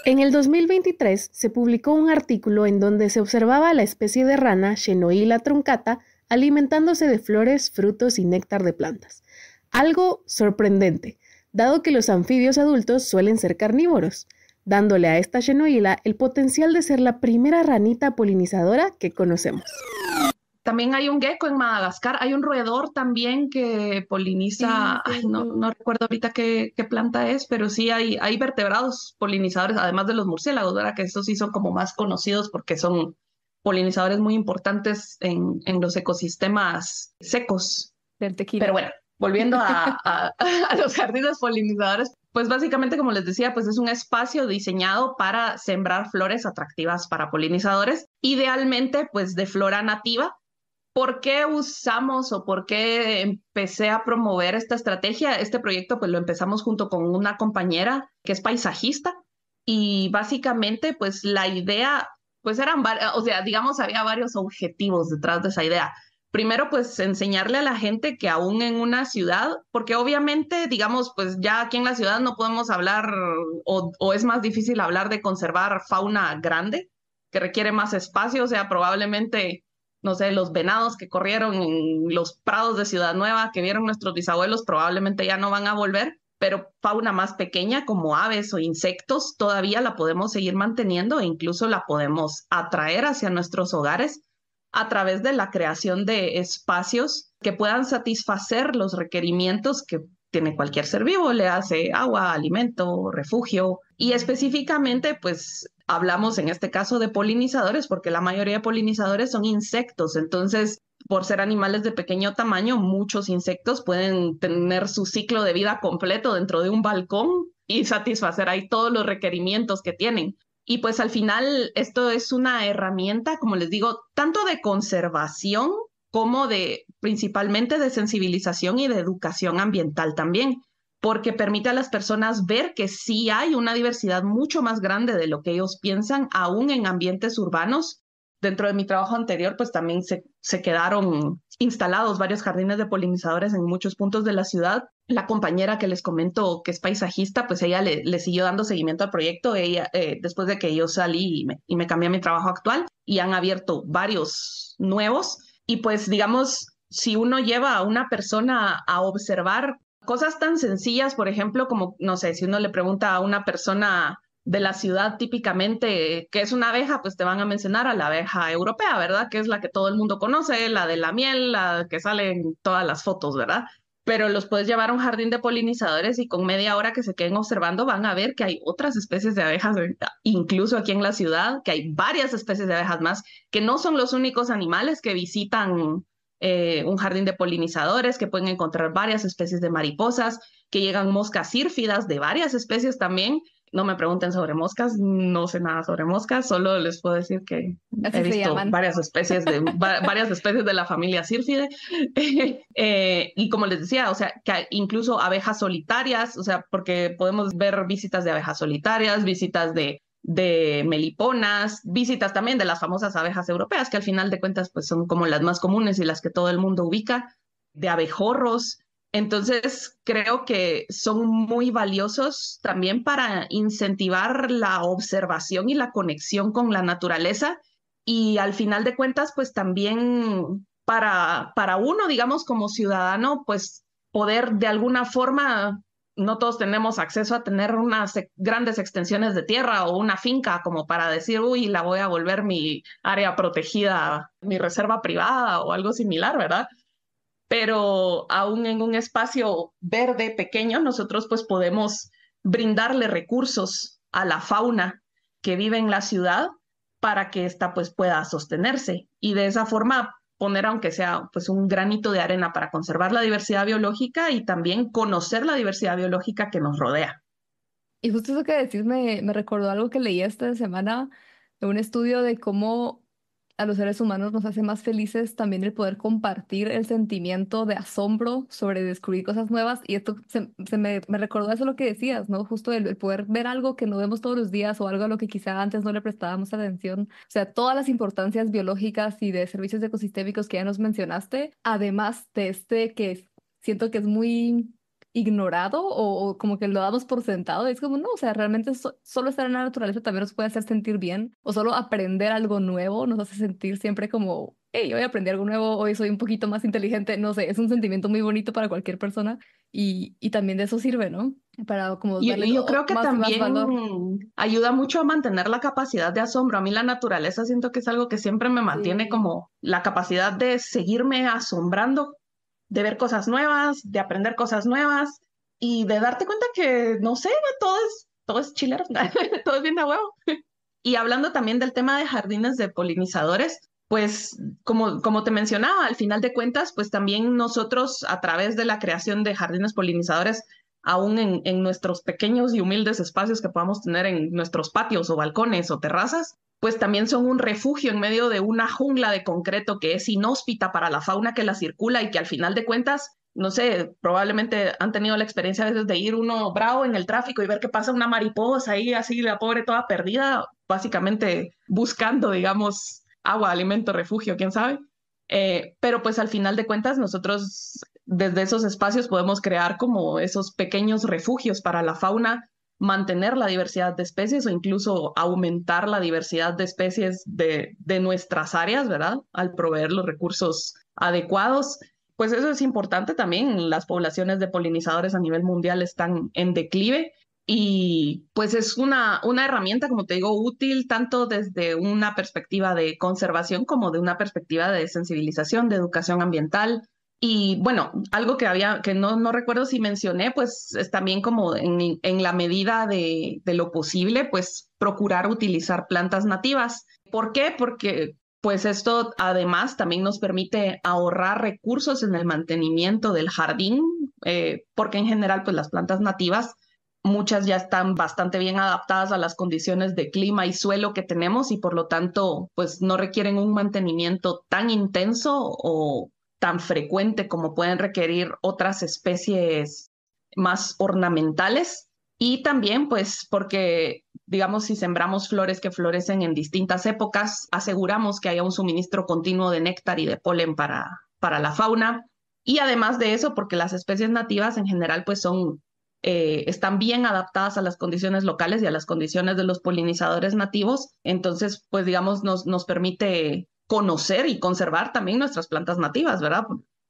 En el 2023 se publicó un artículo en donde se observaba a la especie de rana Xenoila truncata alimentándose de flores, frutos y néctar de plantas. Algo sorprendente, dado que los anfibios adultos suelen ser carnívoros, dándole a esta Xenoila el potencial de ser la primera ranita polinizadora que conocemos. También hay un gecko en Madagascar, hay un roedor también que poliniza, no recuerdo ahorita qué planta es, pero sí hay vertebrados polinizadores, además de los murciélagos, ¿verdad? Que estos sí son como más conocidos porque son polinizadores muy importantes en los ecosistemas secos. Del tequila. Pero bueno, volviendo a los jardines polinizadores, pues básicamente, como les decía, pues es un espacio diseñado para sembrar flores atractivas para polinizadores, idealmente pues de flora nativa. ¿Por qué usamos o por qué empecé a promover esta estrategia? Este proyecto pues lo empezamos junto con una compañera que es paisajista y básicamente pues la idea pues o sea, digamos, había varios objetivos detrás de esa idea. Primero, pues enseñarle a la gente que aún en una ciudad, porque obviamente, digamos, pues ya aquí en la ciudad no podemos hablar o es más difícil hablar de conservar fauna grande, que requiere más espacio, o sea, probablemente, no sé, los venados que corrieron en los prados de Ciudad Nueva, que vieron nuestros bisabuelos, probablemente ya no van a volver, pero fauna más pequeña como aves o insectos todavía la podemos seguir manteniendo e incluso la podemos atraer hacia nuestros hogares a través de la creación de espacios que puedan satisfacer los requerimientos que tiene cualquier ser vivo, le hace agua, alimento, refugio. Y específicamente, pues hablamos en este caso de polinizadores, porque la mayoría de polinizadores son insectos. Entonces, por ser animales de pequeño tamaño, muchos insectos pueden tener su ciclo de vida completo dentro de un balcón y satisfacer ahí todos los requerimientos que tienen. Y pues al final esto es una herramienta, como les digo, tanto de conservación como principalmente de sensibilización y de educación ambiental también, porque permite a las personas ver que sí hay una diversidad mucho más grande de lo que ellos piensan, aún en ambientes urbanos. Dentro de mi trabajo anterior, pues también se quedaron instalados varios jardines de polinizadores en muchos puntos de la ciudad. La compañera que les comento, que es paisajista, pues ella le siguió dando seguimiento al proyecto después de que yo salí y me cambié a mi trabajo actual, y han abierto varios nuevos. Y pues digamos, si uno lleva a una persona a observar cosas tan sencillas, por ejemplo, como, no sé, si uno le pregunta a una persona de la ciudad típicamente qué es una abeja, pues te van a mencionar a la abeja europea, ¿verdad? Que es la que todo el mundo conoce, la de la miel, la que sale en todas las fotos, ¿verdad? Pero los puedes llevar a un jardín de polinizadores y con media hora que se queden observando van a ver que hay otras especies de abejas, incluso aquí en la ciudad, que hay varias especies de abejas más, que no son los únicos animales que visitan un jardín de polinizadores, que pueden encontrar varias especies de mariposas, que llegan moscas sírfidas de varias especies también. No me pregunten sobre moscas, no sé nada sobre moscas, solo les puedo decir que Así he se visto llaman. varias especies de la familia Sírfide. Y como les decía, o sea, que incluso abejas solitarias, o sea, porque podemos ver visitas de abejas solitarias, visitas de meliponas, visitas también de las famosas abejas europeas, que al final de cuentas pues son como las más comunes y las que todo el mundo ubica, de abejorros. Entonces, creo que son muy valiosos también para incentivar la observación y la conexión con la naturaleza, y al final de cuentas, pues también para uno, digamos, como ciudadano, pues poder de alguna forma, no todos tenemos acceso a tener unas grandes extensiones de tierra o una finca como para decir, uy, la voy a volver mi área protegida, mi reserva privada o algo similar, ¿verdad? Pero aún en un espacio verde pequeño, nosotros pues podemos brindarle recursos a la fauna que vive en la ciudad para que ésta pues pueda sostenerse, y de esa forma poner aunque sea pues un granito de arena para conservar la diversidad biológica y también conocer la diversidad biológica que nos rodea. Y justo eso que decís me recordó algo que leí esta semana de un estudio de cómo a los seres humanos nos hace más felices también el poder compartir el sentimiento de asombro sobre descubrir cosas nuevas. Y esto me recordó eso lo que decías, ¿no? Justo el poder ver algo que no vemos todos los días o algo a lo que quizá antes no le prestábamos atención. O sea, todas las importancias biológicas y de servicios ecosistémicos que ya nos mencionaste, además de este que siento que es muy ignorado o como que lo damos por sentado. Es como, no, o sea, realmente solo estar en la naturaleza también nos puede hacer sentir bien, o solo aprender algo nuevo nos hace sentir siempre como, hey, hoy aprendí algo nuevo, hoy soy un poquito más inteligente, no sé, es un sentimiento muy bonito para cualquier persona, y también de eso sirve, ¿no? Para como darle Yo creo que más también valor. ayuda mucho a mantener la capacidad de asombro. A mí la naturaleza siento que es algo que siempre me mantiene Sí. como la capacidad de seguirme asombrando, de ver cosas nuevas, de aprender cosas nuevas y de darte cuenta que, no sé, todo es chilero, todo es bien de huevo. Y hablando también del tema de jardines de polinizadores, pues como te mencionaba, al final de cuentas, pues también nosotros a través de la creación de jardines polinizadores, aún en nuestros pequeños y humildes espacios que podamos tener en nuestros patios o balcones o terrazas, pues también son un refugio en medio de una jungla de concreto que es inhóspita para la fauna que la circula y que al final de cuentas, no sé, probablemente han tenido la experiencia a veces de ir uno bravo en el tráfico y ver que pasa una mariposa ahí así, la pobre toda perdida, básicamente buscando, digamos, agua, alimento, refugio, quién sabe. Pero pues al final de cuentas nosotros desde esos espacios podemos crear como esos pequeños refugios para la fauna, mantener la diversidad de especies o incluso aumentar la diversidad de especies de nuestras áreas, ¿verdad? Al proveer los recursos adecuados. Pues eso es importante también. Las poblaciones de polinizadores a nivel mundial están en declive y pues es una herramienta, como te digo, útil tanto desde una perspectiva de conservación como de una perspectiva de sensibilización, de educación ambiental. Y bueno, algo que no recuerdo si mencioné, pues es también como en la medida de lo posible, pues procurar utilizar plantas nativas. ¿Por qué? Porque pues esto además también nos permite ahorrar recursos en el mantenimiento del jardín, porque en general pues las plantas nativas, muchas ya están bastante bien adaptadas a las condiciones de clima y suelo que tenemos y por lo tanto pues no requieren un mantenimiento tan intenso o tan frecuente como pueden requerir otras especies más ornamentales. Y también, pues, porque, digamos, si sembramos flores que florecen en distintas épocas, aseguramos que haya un suministro continuo de néctar y de polen para la fauna. Y además de eso, porque las especies nativas en general, pues, están bien adaptadas a las condiciones locales y a las condiciones de los polinizadores nativos. Entonces, pues, digamos, nos permite conocer y conservar también nuestras plantas nativas, ¿verdad?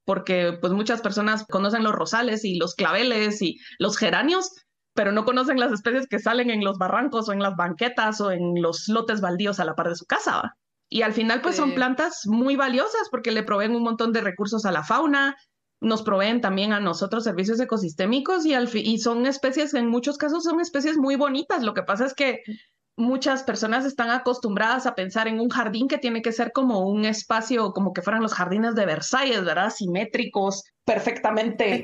Porque pues muchas personas conocen los rosales y los claveles y los geranios, pero no conocen las especies que salen en los barrancos o en las banquetas o en los lotes baldíos a la par de su casa, ¿va? Y al final pues son plantas muy valiosas porque le proveen un montón de recursos a la fauna, nos proveen también a nosotros servicios ecosistémicos y son especies, en muchos casos son especies muy bonitas. Lo que pasa es que muchas personas están acostumbradas a pensar en un jardín que tiene que ser como un espacio, como que fueran los jardines de Versalles, ¿verdad? Simétricos, perfectamente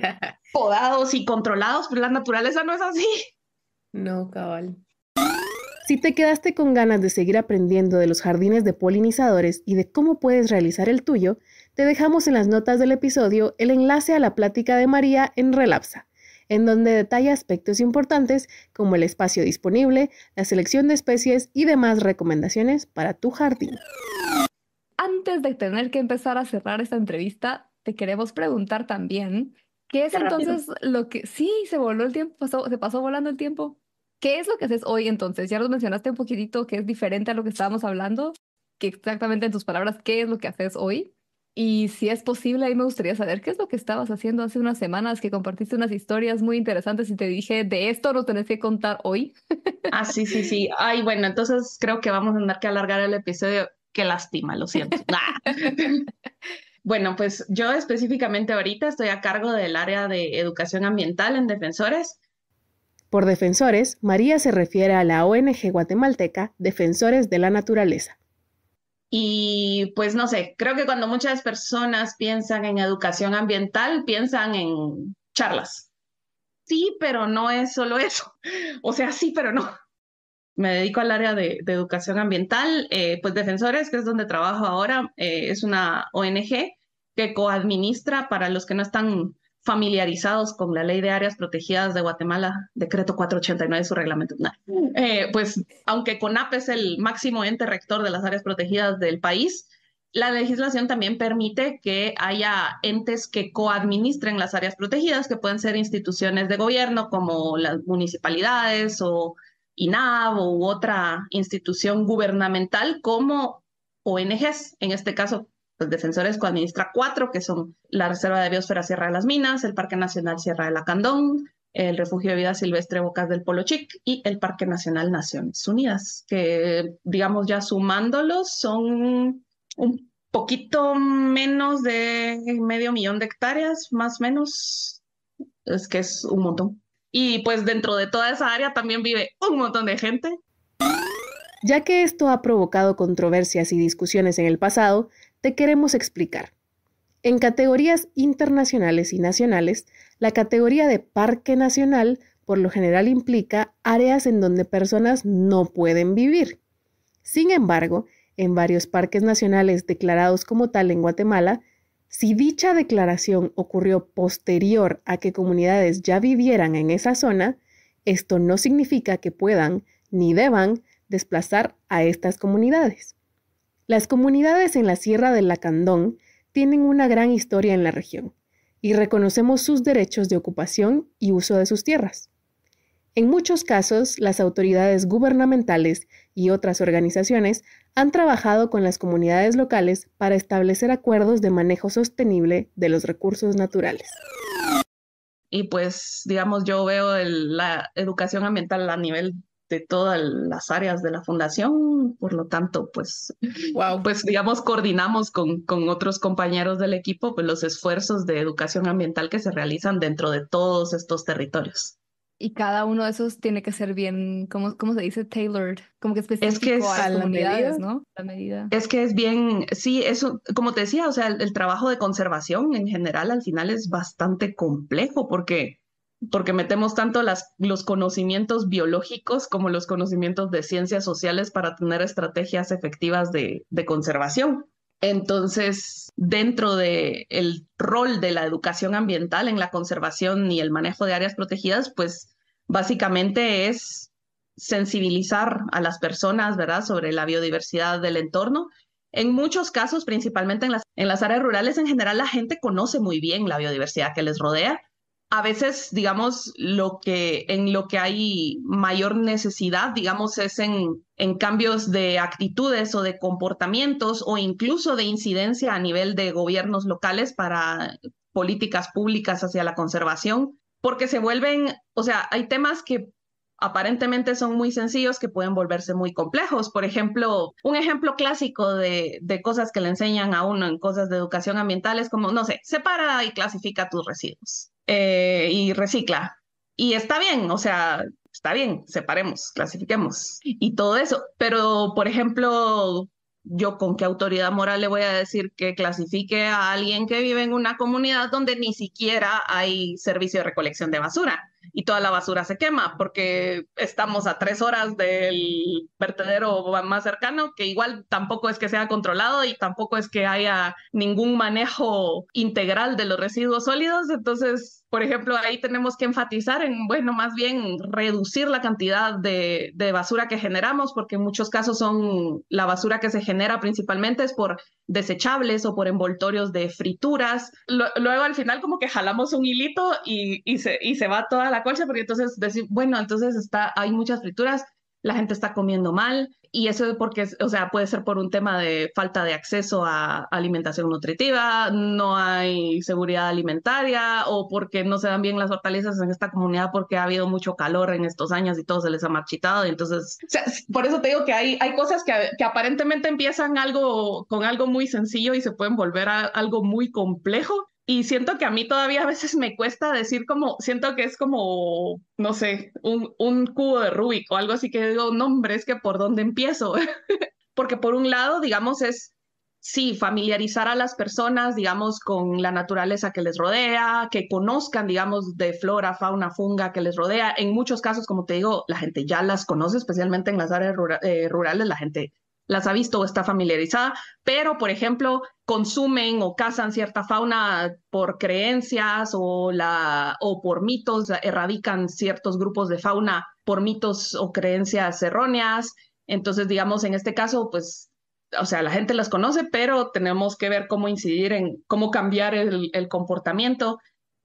podados y controlados, pero la naturaleza no es así. No, cabal. Si te quedaste con ganas de seguir aprendiendo de los jardines de polinizadores y de cómo puedes realizar el tuyo, te dejamos en las notas del episodio el enlace a la plática de María en Relapsa, en donde detalla aspectos importantes como el espacio disponible, la selección de especies y demás recomendaciones para tu jardín. Antes de tener que empezar a cerrar esta entrevista, te queremos preguntar también, ¿qué es entonces lo que... Sí, se voló el tiempo, se pasó volando el tiempo. ¿Qué es lo que haces hoy entonces? Ya nos mencionaste un poquitito que es diferente a lo que estábamos hablando, que exactamente en tus palabras, ¿qué es lo que haces hoy? Y si es posible, ahí me gustaría saber qué es lo que estabas haciendo hace unas semanas, que compartiste unas historias muy interesantes y te dije, de esto nos tenés que contar hoy. Ah, sí. Ay, bueno, entonces creo que vamos a tener que alargar el episodio. Qué lástima, lo siento. Bueno, pues yo específicamente ahorita estoy a cargo del área de educación ambiental en Defensores. Por Defensores, María se refiere a la ONG guatemalteca Defensores de la Naturaleza. Y pues no sé, creo que cuando muchas personas piensan en educación ambiental, piensan en charlas. Sí, pero no es solo eso. O sea, sí, pero no. Me dedico al área de educación ambiental. Pues Defensores, que es donde trabajo ahora, es una ONG que coadministra, para los que no están familiarizados con la Ley de Áreas Protegidas de Guatemala, Decreto 489, su reglamento. Pues aunque CONAP es el máximo ente rector de las áreas protegidas del país, la legislación también permite que haya entes que coadministren las áreas protegidas, que pueden ser instituciones de gobierno como las municipalidades o INAV u otra institución gubernamental como ONGs. En este caso, pues Defensores coadministra 4, que son la Reserva de Biosfera Sierra de las Minas, el Parque Nacional Sierra de Lacandón, el Refugio de Vida Silvestre Bocas del Polo Chic y el Parque Nacional Naciones Unidas, que digamos ya sumándolos son un poquito menos de 500,000 de hectáreas, más o menos, es que es un montón. Y pues dentro de toda esa área también vive un montón de gente. Ya que esto ha provocado controversias y discusiones en el pasado, te queremos explicar. En categorías internacionales y nacionales, la categoría de parque nacional por lo general implica áreas en donde personas no pueden vivir. Sin embargo, en varios parques nacionales declarados como tal en Guatemala, si dicha declaración ocurrió posterior a que comunidades ya vivieran en esa zona, esto no significa que puedan ni deban desplazar a estas comunidades. Las comunidades en la Sierra del Lacandón tienen una gran historia en la región y reconocemos sus derechos de ocupación y uso de sus tierras. En muchos casos, las autoridades gubernamentales y otras organizaciones han trabajado con las comunidades locales para establecer acuerdos de manejo sostenible de los recursos naturales. Y pues, digamos, yo veo la educación ambiental a nivel de todas las áreas de la fundación, por lo tanto, pues, pues digamos, coordinamos con otros compañeros del equipo pues, los esfuerzos de educación ambiental que se realizan dentro de todos estos territorios. Y cada uno de esos tiene que ser bien, ¿cómo se dice? Tailored, como que específico a las comunidades, ¿no? La medida. Es que es bien, sí, eso, como te decía, o sea, el trabajo de conservación en general al final es bastante complejo porque metemos tanto los conocimientos biológicos como los conocimientos de ciencias sociales para tener estrategias efectivas de conservación. Entonces, dentro del rol de la educación ambiental en la conservación y el manejo de áreas protegidas, pues básicamente es sensibilizar a las personas, ¿verdad?, sobre la biodiversidad del entorno. En muchos casos, principalmente en las áreas rurales, en general la gente conoce muy bien la biodiversidad que les rodea. A veces, digamos, en lo que hay mayor necesidad, digamos, es en cambios de actitudes o de comportamientos o incluso de incidencia a nivel de gobiernos locales para políticas públicas hacia la conservación, porque se vuelven, o sea, hay temas que aparentemente son muy sencillos que pueden volverse muy complejos. Por ejemplo, un ejemplo clásico de cosas que le enseñan a uno en cosas de educación ambiental es como, no sé, separa y clasifica tus residuos. Y recicla. Y está bien, o sea, está bien, separemos, clasifiquemos y todo eso. Pero, por ejemplo, yo con qué autoridad moral le voy a decir que clasifique a alguien que vive en una comunidad donde ni siquiera hay servicio de recolección de basura y toda la basura se quema porque estamos a 3 horas del vertedero más cercano, que igual tampoco es que sea controlado y tampoco es que haya ningún manejo integral de los residuos sólidos. Entonces, por ejemplo, ahí tenemos que enfatizar en, bueno, más bien reducir la cantidad de basura que generamos, porque en muchos casos la basura que se genera principalmente es por desechables o por envoltorios de frituras. Luego al final como que jalamos un hilito y se va toda la colcha, porque entonces decir, bueno, entonces hay muchas frituras, la gente está comiendo mal, y eso es porque, o sea, puede ser por un tema de falta de acceso a alimentación nutritiva, no hay seguridad alimentaria, o porque no se dan bien las hortalizas en esta comunidad porque ha habido mucho calor en estos años y todo se les ha marchitado. Y entonces, o sea, por eso te digo que hay cosas que aparentemente empiezan con algo muy sencillo y se pueden volver a algo muy complejo. Y siento que a mí todavía a veces me cuesta decir siento que es como, no sé, un cubo de Rubik o algo así, que digo, no, hombre, es que ¿por dónde empiezo? Porque por un lado, digamos, sí, familiarizar a las personas, digamos, con la naturaleza que les rodea, que conozcan, digamos, de flora, fauna, funga que les rodea. En muchos casos, como te digo, la gente ya las conoce, especialmente en las áreas rurales, la gente las ha visto o está familiarizada, pero, por ejemplo, consumen o cazan cierta fauna por creencias o por mitos, erradican ciertos grupos de fauna por mitos o creencias erróneas. Entonces, digamos, en este caso, pues, o sea, la gente las conoce, pero tenemos que ver cómo incidir en cómo cambiar el comportamiento.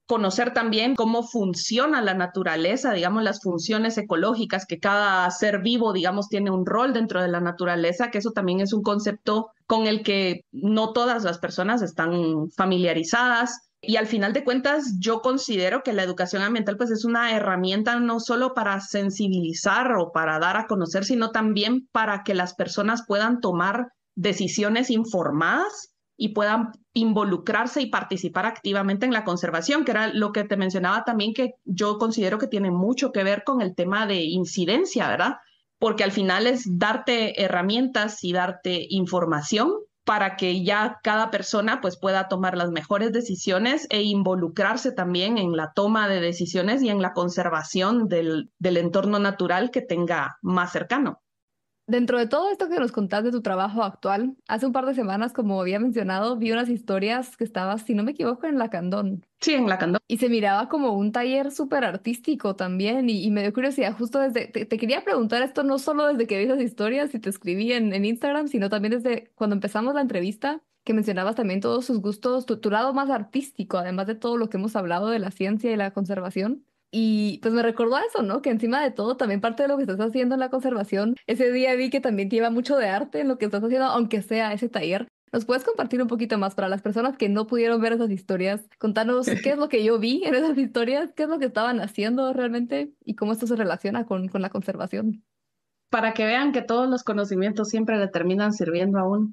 Conocer también cómo funciona la naturaleza, digamos, las funciones ecológicas, que cada ser vivo, digamos, tiene un rol dentro de la naturaleza, que eso también es un concepto con el que no todas las personas están familiarizadas. Y al final de cuentas, yo considero que la educación ambiental pues es una herramienta no solo para sensibilizar o para dar a conocer, sino también para que las personas puedan tomar decisiones informadas y puedan involucrarse y participar activamente en la conservación, que era lo que te mencionaba también, que yo considero que tiene mucho que ver con el tema de incidencia, ¿verdad? porque al final es darte herramientas y darte información para que ya cada persona pues pueda tomar las mejores decisiones e involucrarse también en la toma de decisiones y en la conservación del entorno natural que tenga más cercano. Dentro de todo esto que nos contás de tu trabajo actual, hace un par de semanas, como había mencionado, vi unas historias que estabas, si no me equivoco, en Lacandón. Sí, en Lacandón. Y se miraba como un taller súper artístico también y me dio curiosidad justo desde, te quería preguntar esto no solo desde que vi esas historias y te escribí en Instagram, sino también desde cuando empezamos la entrevista, que mencionabas también todos sus gustos, tu lado más artístico, además de todo lo que hemos hablado de la ciencia y la conservación. Y pues me recordó a eso, ¿no? Que encima de todo, también parte de lo que estás haciendo en la conservación, ese día vi que también lleva mucho de arte en lo que estás haciendo, aunque sea ese taller. ¿Nos puedes compartir un poquito más para las personas que no pudieron ver esas historias? Contanos qué es lo que yo vi en esas historias, qué es lo que estaban haciendo realmente y cómo esto se relaciona con la conservación. Para que vean que todos los conocimientos siempre le terminan sirviendo a uno.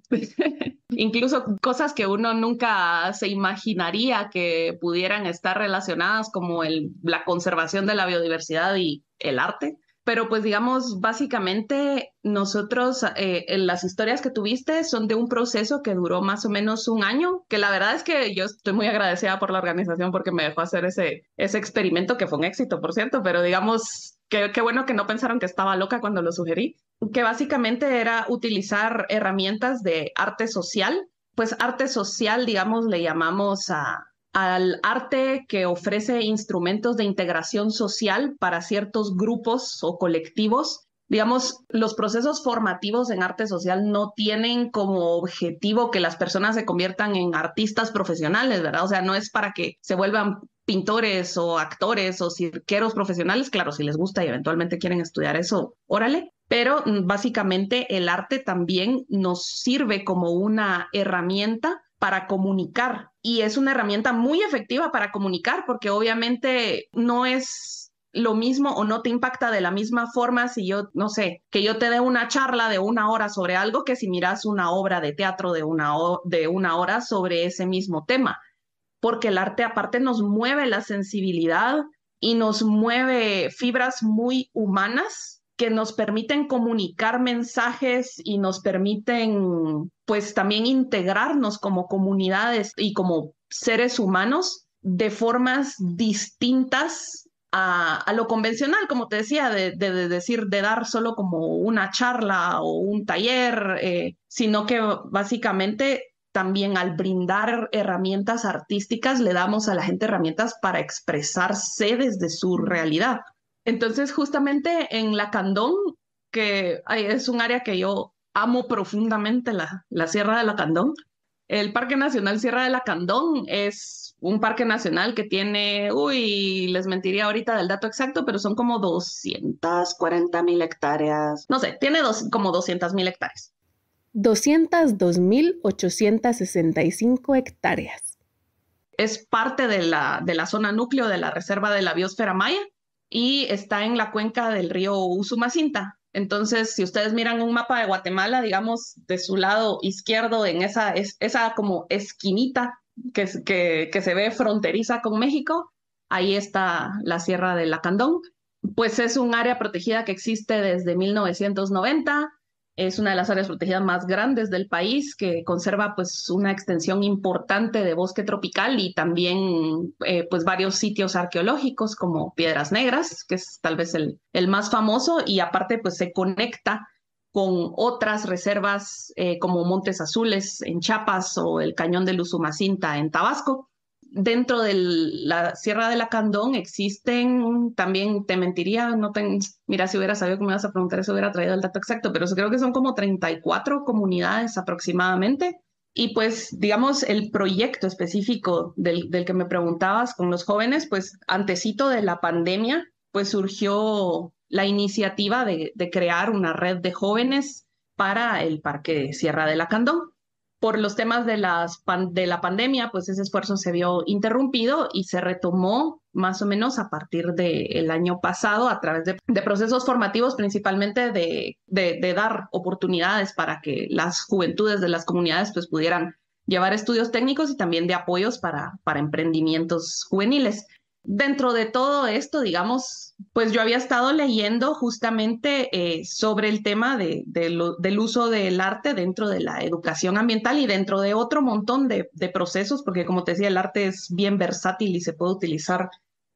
Incluso cosas que uno nunca se imaginaría que pudieran estar relacionadas, como la conservación de la biodiversidad y el arte. Pero pues digamos, básicamente nosotros, las historias que tuviste son de un proceso que duró más o menos un año, que la verdad es que yo estoy muy agradecida por la organización porque me dejó hacer ese experimento, que fue un éxito, por cierto, pero digamos, qué bueno que no pensaron que estaba loca cuando lo sugerí, que básicamente era utilizar herramientas de arte social. Pues arte social, digamos, le llamamos al arte que ofrece instrumentos de integración social para ciertos grupos o colectivos. Digamos, los procesos formativos en arte social no tienen como objetivo que las personas se conviertan en artistas profesionales, ¿verdad? O sea, no es para que se vuelvan pintores o actores o cirqueros profesionales. Claro, si les gusta y eventualmente quieren estudiar eso, órale. Pero básicamente el arte también nos sirve como una herramienta para comunicar, y es una herramienta muy efectiva para comunicar porque obviamente no es lo mismo o no te impacta de la misma forma si yo, no sé, que yo te dé una charla de 1 hora sobre algo que si miras una obra de teatro de una hora sobre ese mismo tema, porque el arte aparte nos mueve la sensibilidad y nos mueve fibras muy humanas que nos permiten comunicar mensajes y nos permiten pues también integrarnos como comunidades y como seres humanos de formas distintas a lo convencional, como te decía, de decir, de dar solo como una charla o un taller, sino que básicamente también al brindar herramientas artísticas le damos a la gente herramientas para expresarse desde su realidad. Entonces, justamente en Lacandón, que es un área que yo amo profundamente, la Sierra de Lacandón, el Parque Nacional Sierra de Lacandón es un parque nacional que tiene, les mentiría ahorita del dato exacto, pero son como 240,000 hectáreas. No sé, tiene como 200,000 hectáreas. 202.865 hectáreas. Es parte de la zona núcleo de la Reserva de la Biosfera Maya y está en la cuenca del río Usumacinta. Entonces, si ustedes miran un mapa de Guatemala, digamos, de su lado izquierdo, en esa como esquinita que se ve fronteriza con México, ahí está la Sierra de Lacandón. Pues es un área protegida que existe desde 1990. Es una de las áreas protegidas más grandes del país, que conserva pues una extensión importante de bosque tropical y también pues varios sitios arqueológicos como Piedras Negras, que es tal vez el más famoso, y aparte pues se conecta con otras reservas como Montes Azules en Chiapas o el Cañón del Usumacinta en Tabasco. Dentro de la Sierra de Lacandón existen, también te mentiría, mira, si hubiera sabido que me ibas a preguntar eso, hubiera traído el dato exacto, pero creo que son como 34 comunidades aproximadamente. Y pues, digamos, el proyecto específico del que me preguntabas con los jóvenes, pues antecito de la pandemia, pues surgió la iniciativa de crear una red de jóvenes para el Parque Sierra de Lacandón. Por los temas de la pandemia, pues ese esfuerzo se vio interrumpido y se retomó más o menos a partir del año pasado a través de procesos formativos, principalmente de dar oportunidades para que las juventudes de las comunidades pues pudieran llevar estudios técnicos y también de apoyos para emprendimientos juveniles. dentro de todo esto, digamos, pues yo había estado leyendo justamente sobre el tema del uso del arte dentro de la educación ambiental y dentro de otro montón de procesos, porque como te decía, el arte es bien versátil y se puede utilizar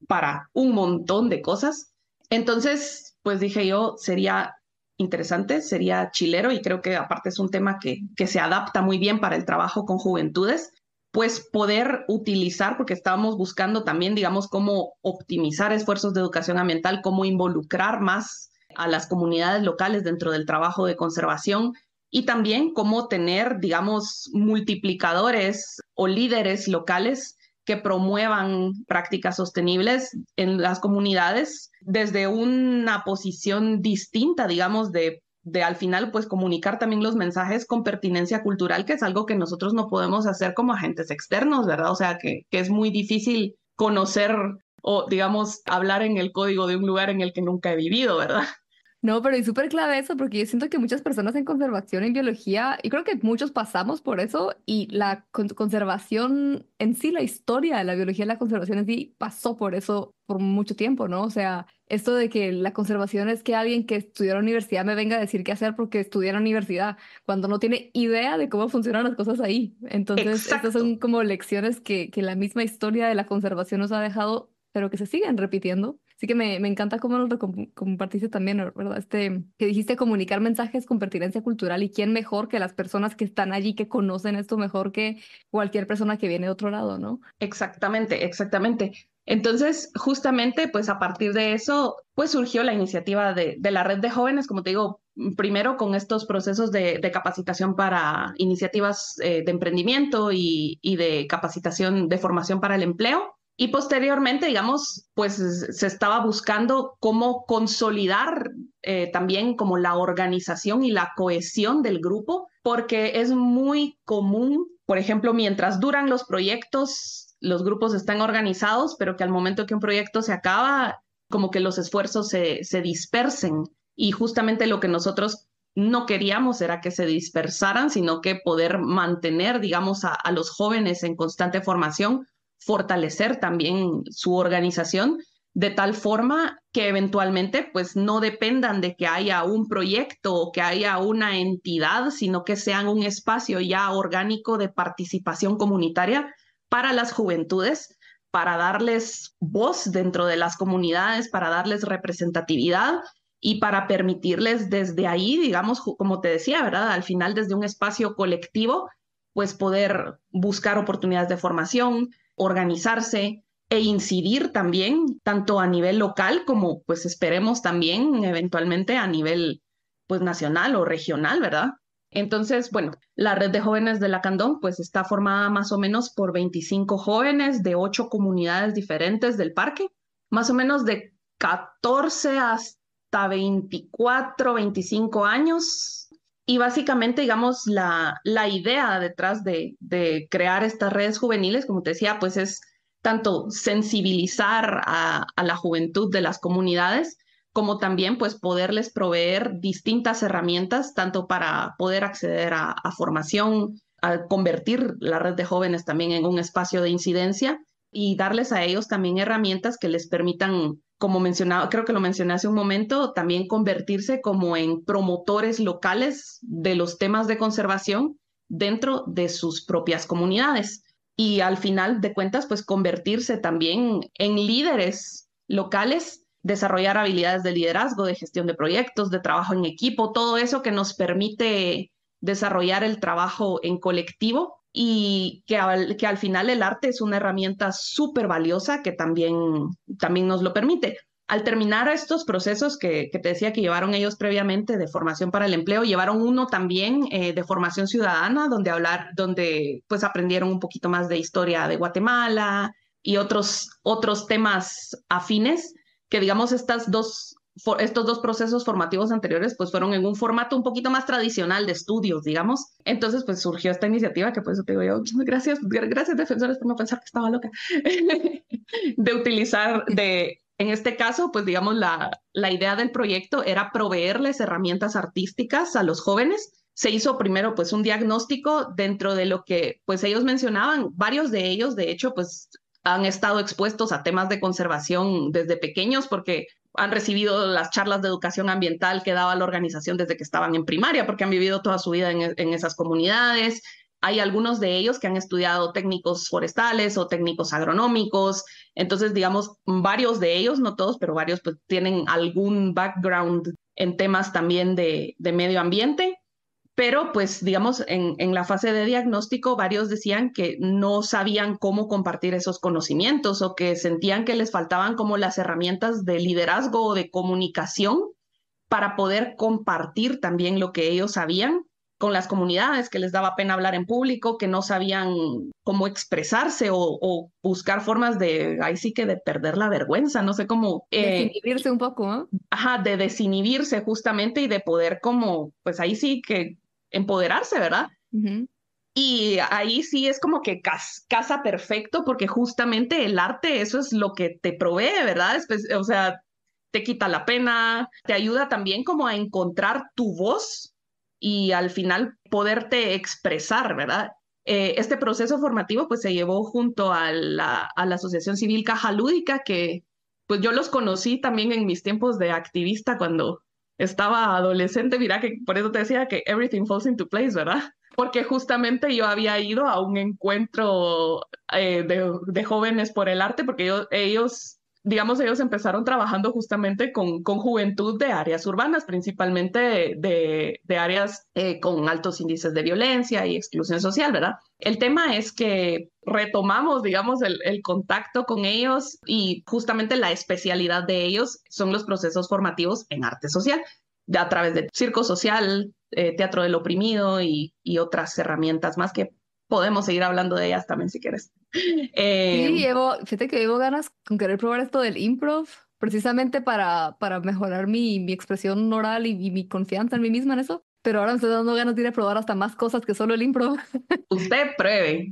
para un montón de cosas. Entonces, pues dije yo, sería interesante, sería chilero, y creo que aparte es un tema que se adapta muy bien para el trabajo con juventudes, pues poder utilizar, porque estábamos buscando también, digamos, cómo optimizar esfuerzos de educación ambiental, cómo involucrar más a las comunidades locales dentro del trabajo de conservación y también cómo tener, digamos, multiplicadores o líderes locales que promuevan prácticas sostenibles en las comunidades desde una posición distinta, digamos, de al final, pues comunicar también los mensajes con pertinencia cultural, que es algo que nosotros no podemos hacer como agentes externos, ¿verdad? O sea, que es muy difícil conocer o, digamos, hablar en el código de un lugar en el que nunca he vivido, ¿verdad? No, pero es súper clave eso, porque yo siento que muchas personas en conservación y biología, y creo que muchos pasamos por eso, y la conservación en sí, la historia de la biología y la conservación en sí, pasó por eso por mucho tiempo, ¿no? O sea, esto de que la conservación es que alguien que estudió en la universidad me venga a decir qué hacer porque estudié en la universidad, cuando no tiene idea de cómo funcionan las cosas ahí. Entonces, estas Exacto. son como lecciones que la misma historia de la conservación nos ha dejado, pero que se siguen repitiendo. Así que me encanta cómo nos lo compartiste también, ¿verdad? Que dijiste comunicar mensajes con pertinencia cultural, y quién mejor que las personas que están allí, que conocen esto mejor que cualquier persona que viene de otro lado, ¿no? Exactamente, exactamente. Entonces, justamente, pues a partir de eso, pues surgió la iniciativa de la red de jóvenes, como te digo, primero con estos procesos de capacitación para iniciativas de emprendimiento y de capacitación de formación para el empleo. Y posteriormente, digamos, pues se estaba buscando cómo consolidar también como la organización y la cohesión del grupo, porque es muy común, por ejemplo, mientras duran los proyectos, los grupos están organizados, pero que al momento que un proyecto se acaba, como que los esfuerzos se dispersen. Y justamente lo que nosotros no queríamos era que se dispersaran, sino que poder mantener, digamos, a los jóvenes en constante formación, fortalecer también su organización de tal forma que eventualmente pues no dependan de que haya un proyecto o que haya una entidad, sino que sean un espacio ya orgánico de participación comunitaria para las juventudes, para darles voz dentro de las comunidades, para darles representatividad y para permitirles desde ahí, digamos, como te decía, ¿verdad? Al final, desde un espacio colectivo, pues poder buscar oportunidades de formación, organizarse e incidir también, tanto a nivel local como, pues esperemos también eventualmente a nivel, pues nacional o regional, ¿verdad? Entonces, bueno, la red de jóvenes de Lacandón, pues está formada más o menos por 25 jóvenes de 8 comunidades diferentes del parque, más o menos de 14 hasta 24, 25 años. Y básicamente, digamos, la idea detrás de crear estas redes juveniles, como te decía, pues es tanto sensibilizar a la juventud de las comunidades, como también pues poderles proveer distintas herramientas, tanto para poder acceder a formación, a convertir la red de jóvenes también en un espacio de incidencia y darles a ellos también herramientas que les permitan, como mencionaba, creo que lo mencioné hace un momento, también convertirse como en promotores locales de los temas de conservación dentro de sus propias comunidades. Y al final de cuentas, pues convertirse también en líderes locales, desarrollar habilidades de liderazgo, de gestión de proyectos, de trabajo en equipo, todo eso que nos permite desarrollar el trabajo en colectivo, y que al final el arte es una herramienta súper valiosa que también nos lo permite. Al terminar estos procesos que te decía que llevaron ellos previamente de formación para el empleo, llevaron uno también de formación ciudadana, donde pues aprendieron un poquito más de historia de Guatemala y otros temas afines, que digamos estos dos procesos formativos anteriores pues fueron en un formato un poquito más tradicional de estudios, digamos. Entonces pues surgió esta iniciativa que por eso te digo yo, gracias defensores por no pensar que estaba loca, de utilizar, en este caso, pues digamos la idea del proyecto era proveerles herramientas artísticas a los jóvenes. Se hizo primero pues un diagnóstico dentro de lo que pues ellos mencionaban, varios de ellos de hecho pues han estado expuestos a temas de conservación desde pequeños porque han recibido las charlas de educación ambiental que daba la organización desde que estaban en primaria, porque han vivido toda su vida en esas comunidades. Hay algunos de ellos que han estudiado técnicos forestales o técnicos agronómicos. Entonces, digamos, varios de ellos, no todos, pero varios pues tienen algún background en temas también de medio ambiente. Pero, pues, digamos, en la fase de diagnóstico, varios decían que no sabían cómo compartir esos conocimientos o que sentían que les faltaban como las herramientas de liderazgo o de comunicación para poder compartir también lo que ellos sabían con las comunidades, que les daba pena hablar en público, que no sabían cómo expresarse o buscar formas de, ahí sí que de perder la vergüenza, no sé cómo... desinhibirse un poco, ¿no? Ajá, de desinhibirse justamente y de poder como, pues ahí sí que empoderarse, ¿verdad? Uh-huh. Y ahí sí es como que casa perfecto porque justamente el arte, eso es lo que te provee, ¿verdad? O sea, te quita la pena, te ayuda también como a encontrar tu voz y al final poderte expresar, ¿verdad? Este proceso formativo pues se llevó junto a la Asociación Civil Caja Lúdica, que pues yo los conocí también en mis tiempos de activista cuando estaba adolescente. Mira que por eso te decía que everything falls into place, ¿verdad? Porque justamente yo había ido a un encuentro de jóvenes por el arte, porque ellos empezaron trabajando justamente con juventud de áreas urbanas, principalmente de áreas con altos índices de violencia y exclusión social, ¿verdad? El tema es que retomamos, digamos, el contacto con ellos y justamente la especialidad de ellos son los procesos formativos en arte social, a través de circo social, teatro del oprimido y otras herramientas más que podemos seguir hablando de ellas también si quieres. Sí, fíjate que llevo ganas con querer probar esto del improv, precisamente para mejorar mi expresión oral y mi confianza en mí misma en eso. Pero ahora me estoy dando ganas de ir a probar hasta más cosas que solo el improv. Usted pruebe.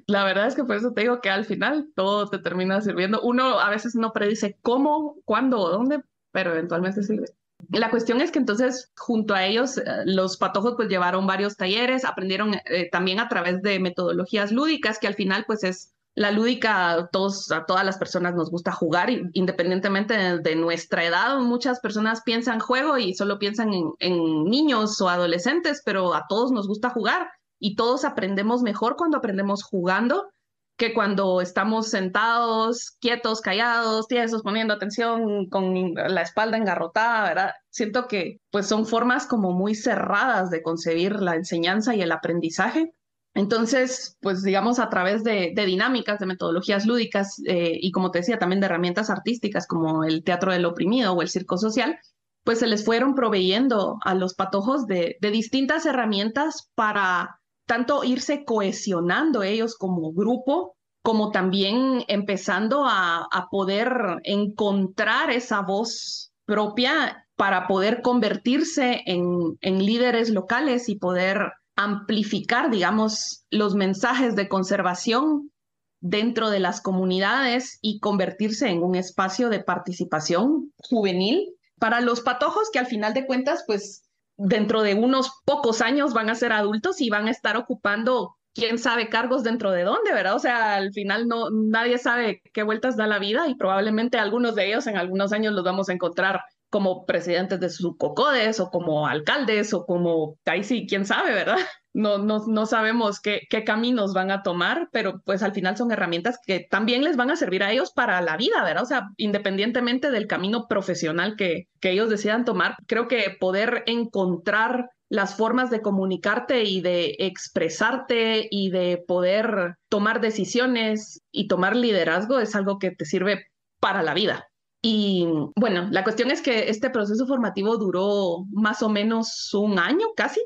La verdad es que por eso te digo que al final todo te termina sirviendo. Uno a veces no predice cómo, cuándo o dónde, pero eventualmente sirve. La cuestión es que entonces junto a ellos los patojos pues llevaron varios talleres, aprendieron también a través de metodologías lúdicas, que al final pues es la lúdica, a todas las personas nos gusta jugar, independientemente de nuestra edad. Muchas personas piensan juego y solo piensan en niños o adolescentes, pero a todos nos gusta jugar y todos aprendemos mejor cuando aprendemos jugando que cuando estamos sentados, quietos, callados, tiesos, poniendo atención, con la espalda engarrotada, ¿verdad? Siento que pues son formas como muy cerradas de concebir la enseñanza y el aprendizaje. Entonces, pues digamos a través de dinámicas, de metodologías lúdicas y como te decía, también de herramientas artísticas como el teatro del oprimido o el circo social, pues se les fueron proveyendo a los patojos de distintas herramientas para tanto irse cohesionando ellos como grupo, como también empezando a poder encontrar esa voz propia para poder convertirse en líderes locales y poder amplificar, digamos, los mensajes de conservación dentro de las comunidades y convertirse en un espacio de participación juvenil para los patojos que al final de cuentas, pues, dentro de unos pocos años van a ser adultos y van a estar ocupando quién sabe cargos dentro de dónde, ¿verdad? O sea, al final nadie sabe qué vueltas da la vida y probablemente algunos de ellos en algunos años los vamos a encontrar como presidentes de sus cocodes o como alcaldes o como, ahí sí, quién sabe, ¿verdad? No sabemos qué caminos van a tomar, pero pues al final son herramientas que también les van a servir a ellos para la vida, ¿verdad? O sea, independientemente del camino profesional que ellos decidan tomar, creo que poder encontrar las formas de comunicarte y de expresarte y de poder tomar decisiones y tomar liderazgo es algo que te sirve para la vida. Y bueno, la cuestión es que este proceso formativo duró más o menos un año casi.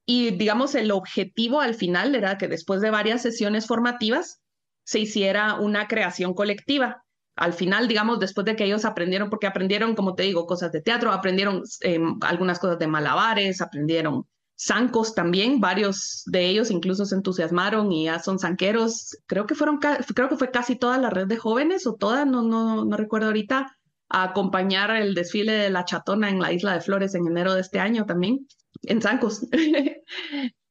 Y digamos, el objetivo al final era que después de varias sesiones formativas se hiciera una creación colectiva. Al final, digamos, después de que ellos aprendieron, porque aprendieron, como te digo, cosas de teatro, aprendieron algunas cosas de malabares, aprendieron zancos también, varios de ellos incluso se entusiasmaron y ya son zanqueros. Creo que fue casi toda la red de jóvenes o toda, no recuerdo ahorita, a acompañar el desfile de la Chatona en la Isla de Flores en enero de este año también, en zancos.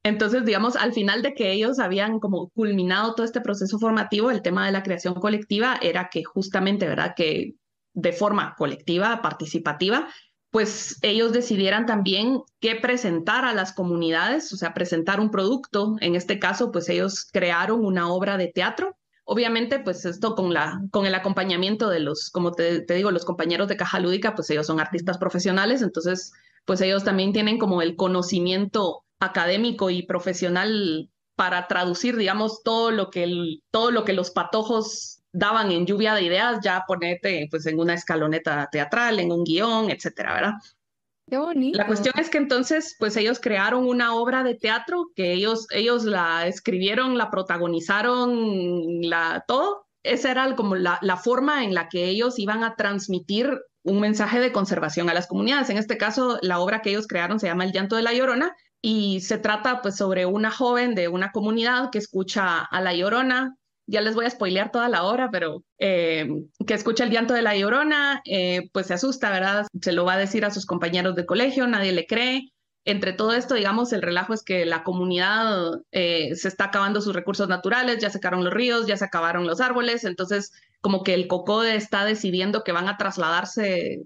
Entonces, digamos, al final de que ellos habían como culminado todo este proceso formativo, el tema de la creación colectiva era que justamente, ¿verdad? Que de forma colectiva, participativa, pues ellos decidieran también qué presentar a las comunidades, o sea, presentar un producto. En este caso, pues ellos crearon una obra de teatro. Obviamente, pues esto con el acompañamiento de los, como te digo, los compañeros de Caja Lúdica, pues ellos son artistas profesionales, entonces, pues ellos también tienen como el conocimiento académico y profesional para traducir, digamos, todo lo que los patojos daban en lluvia de ideas, ya ponerte pues en una escaloneta teatral, en un guión, etcétera, ¿verdad? Qué bonito. La cuestión es que entonces, pues ellos crearon una obra de teatro que ellos la escribieron, la protagonizaron, todo. Esa era como la forma en la que ellos iban a transmitir un mensaje de conservación a las comunidades. En este caso, la obra que ellos crearon se llama El llanto de la Llorona y se trata pues sobre una joven de una comunidad que escucha a la Llorona. Ya les voy a spoilear toda la obra, pero que escucha el llanto de la Llorona, pues se asusta, ¿verdad? Se lo va a decir a sus compañeros de colegio, nadie le cree. Entre todo esto, digamos, el relajo es que la comunidad se está acabando sus recursos naturales, ya se secaron los ríos, ya se acabaron los árboles, entonces como que el COCODE está decidiendo que van a trasladarse,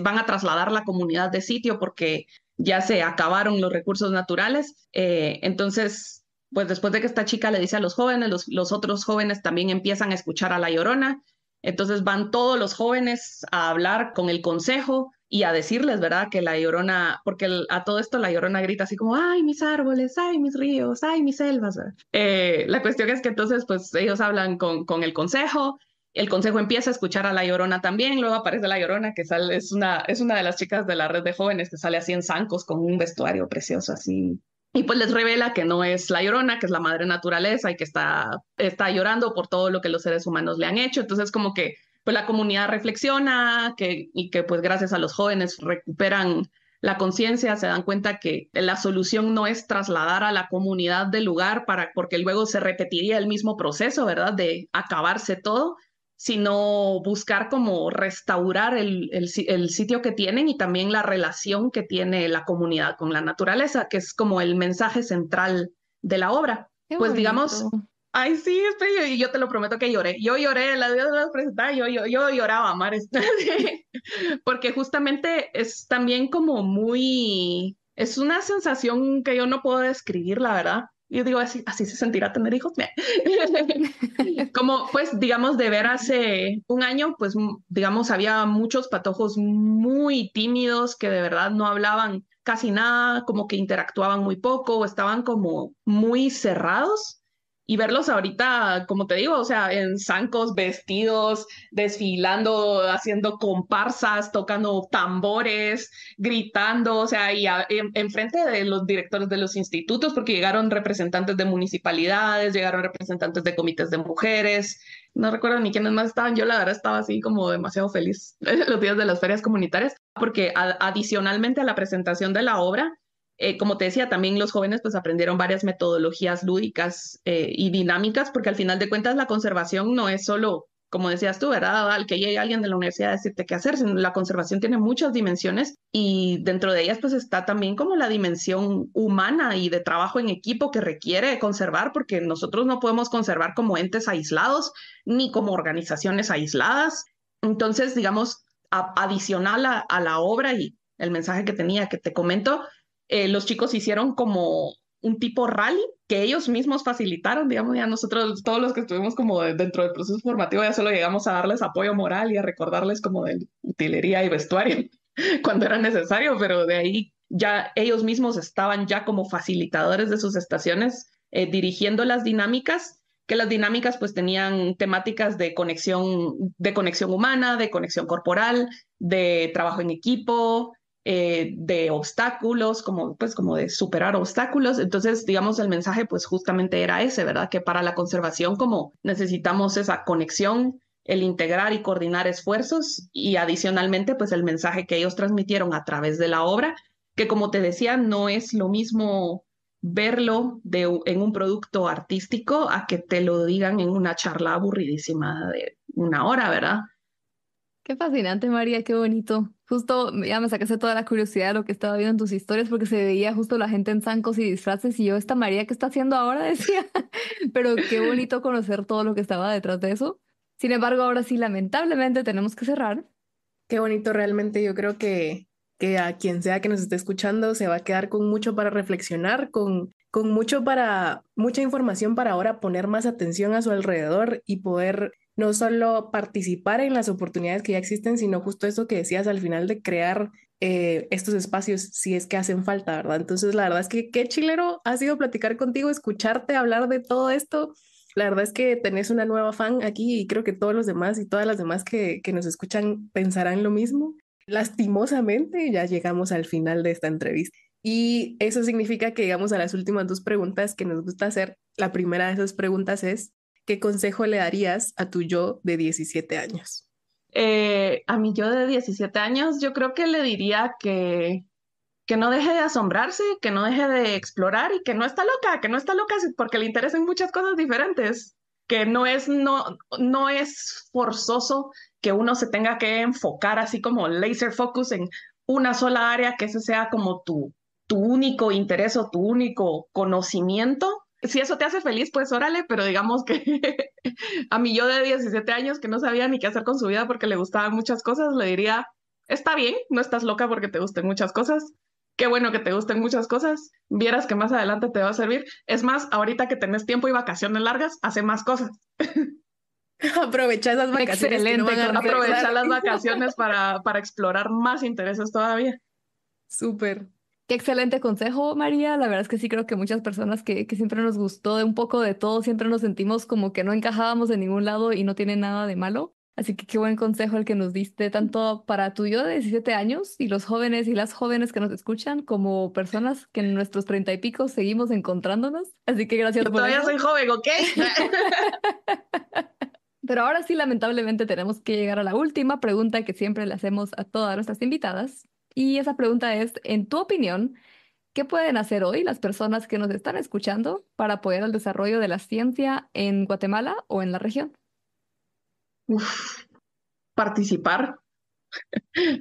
van a trasladar la comunidad de sitio porque ya se acabaron los recursos naturales. Entonces, pues después de que esta chica le dice a los jóvenes, los otros jóvenes también empiezan a escuchar a la Llorona. Entonces van todos los jóvenes a hablar con el consejo y a decirles, ¿verdad? Que la Llorona, porque a todo esto la Llorona grita así como, ay, mis árboles, ay, mis ríos, ay, mis selvas. La cuestión es que entonces, pues ellos hablan con el consejo. El consejo empieza a escuchar a la Llorona también, luego aparece la Llorona, que sale, es una de las chicas de la red de jóvenes que sale así en zancos con un vestuario precioso así. Y pues les revela que no es la Llorona, que es la madre naturaleza y que está llorando por todo lo que los seres humanos le han hecho. Entonces como que pues la comunidad reflexiona y que pues gracias a los jóvenes recuperan la conciencia, se dan cuenta que la solución no es trasladar a la comunidad del lugar porque luego se repetiría el mismo proceso, ¿verdad? De acabarse todo, sino buscar como restaurar el sitio que tienen y también la relación que tiene la comunidad con la naturaleza, que es como el mensaje central de la obra. Qué Pues bonito. digamos, ay sí, y yo te lo prometo que lloré. Yo lloré, la vida de la presentada, yo lloraba, Mares, porque justamente es también como es una sensación que yo no puedo describir, la verdad. Yo digo, así se sentirá tener hijos. Como, pues, digamos, de ver hace un año, pues, digamos, había muchos patojos muy tímidos que de verdad no hablaban casi nada, como que interactuaban muy poco, o estaban como muy cerrados. Y verlos ahorita, como te digo, o sea, en zancos, vestidos, desfilando, haciendo comparsas, tocando tambores, gritando, o sea, y enfrente de los directores de los institutos, porque llegaron representantes de municipalidades, llegaron representantes de comités de mujeres, no recuerdo ni quiénes más estaban, yo la verdad estaba así como demasiado feliz los días de las ferias comunitarias, porque adicionalmente a la presentación de la obra, como te decía, también los jóvenes pues aprendieron varias metodologías lúdicas y dinámicas, porque al final de cuentas la conservación no es solo, como decías tú, ¿verdad? Al que llegue alguien de la universidad a decirte qué hacer, sino la conservación tiene muchas dimensiones y dentro de ellas pues está también como la dimensión humana y de trabajo en equipo que requiere conservar, porque nosotros no podemos conservar como entes aislados ni como organizaciones aisladas. Entonces, digamos, adicional a la obra y el mensaje que tenía, que te comento, los chicos hicieron como un tipo rally que ellos mismos facilitaron, digamos, ya nosotros, todos los que estuvimos como dentro del proceso formativo, ya solo llegamos a darles apoyo moral y a recordarles como de utilería y vestuario cuando era necesario, pero de ahí ya ellos mismos estaban ya como facilitadores de sus estaciones, dirigiendo las dinámicas, que las dinámicas pues tenían temáticas de conexión humana, de conexión corporal, de trabajo en equipo, de obstáculos, como de superar obstáculos. Entonces, digamos, el mensaje pues justamente era ese, ¿verdad? Que para la conservación como necesitamos esa conexión, el integrar y coordinar esfuerzos y adicionalmente pues el mensaje que ellos transmitieron a través de la obra, que como te decía, no es lo mismo verlo en un producto artístico a que te lo digan en una charla aburridísima de una hora, ¿verdad? Qué fascinante, María, qué bonito. Justo ya me sacaste toda la curiosidad de lo que estaba viendo en tus historias porque se veía justo la gente en zancos y disfraces y yo, esta María, ¿qué está haciendo ahora? Decía, pero qué bonito conocer todo lo que estaba detrás de eso. Sin embargo, ahora sí, lamentablemente tenemos que cerrar. Qué bonito realmente. Yo creo que a quien sea que nos esté escuchando se va a quedar con mucho para reflexionar, con mucha información para ahora poner más atención a su alrededor y poder no solo participar en las oportunidades que ya existen, sino justo eso que decías al final de crear estos espacios si es que hacen falta, ¿verdad? Entonces, la verdad es que qué chilero ha sido platicar contigo, escucharte hablar de todo esto. La verdad es que tenés una nueva fan aquí y creo que todos los demás y todas las demás que nos escuchan pensarán lo mismo. Lastimosamente, ya llegamos al final de esta entrevista. Y eso significa que llegamos a las últimas 2 preguntas que nos gusta hacer. La primera de esas preguntas es, ¿qué consejo le darías a tu yo de 17 años? A mi yo de 17 años, yo creo que le diría que no deje de asombrarse, que no deje de explorar y que no está loca porque le interesan muchas cosas diferentes, que no es forzoso que uno se tenga que enfocar así como laser focus en una sola área, que ese sea como tu único interés o tu único conocimiento. Si eso te hace feliz, pues órale, pero digamos que a mi yo de 17 años que no sabía ni qué hacer con su vida porque le gustaban muchas cosas, le diría, está bien, no estás loca porque te gusten muchas cosas. Qué bueno que te gusten muchas cosas. Vieras que más adelante te va a servir. Es más, ahorita que tenés tiempo y vacaciones largas, hace más cosas. Aprovecha esas vacaciones. Excelente. Aprovecha las vacaciones para explorar más intereses todavía. Súper. Qué excelente consejo, María. La verdad es que sí creo que muchas personas que siempre nos gustó de un poco de todo, siempre nos sentimos como que no encajábamos en ningún lado y no tiene nada de malo. Así que qué buen consejo el que nos diste, tanto para tu yo de 17 años y los jóvenes y las jóvenes que nos escuchan, como personas que en nuestros 30 y pico seguimos encontrándonos. Así que gracias por todavía eso. soy joven, ¿ok? Pero ahora sí, lamentablemente, tenemos que llegar a la última pregunta que siempre le hacemos a todas nuestras invitadas. Y esa pregunta es, en tu opinión, ¿qué pueden hacer hoy las personas que nos están escuchando para apoyar el desarrollo de la ciencia en Guatemala o en la región? Participar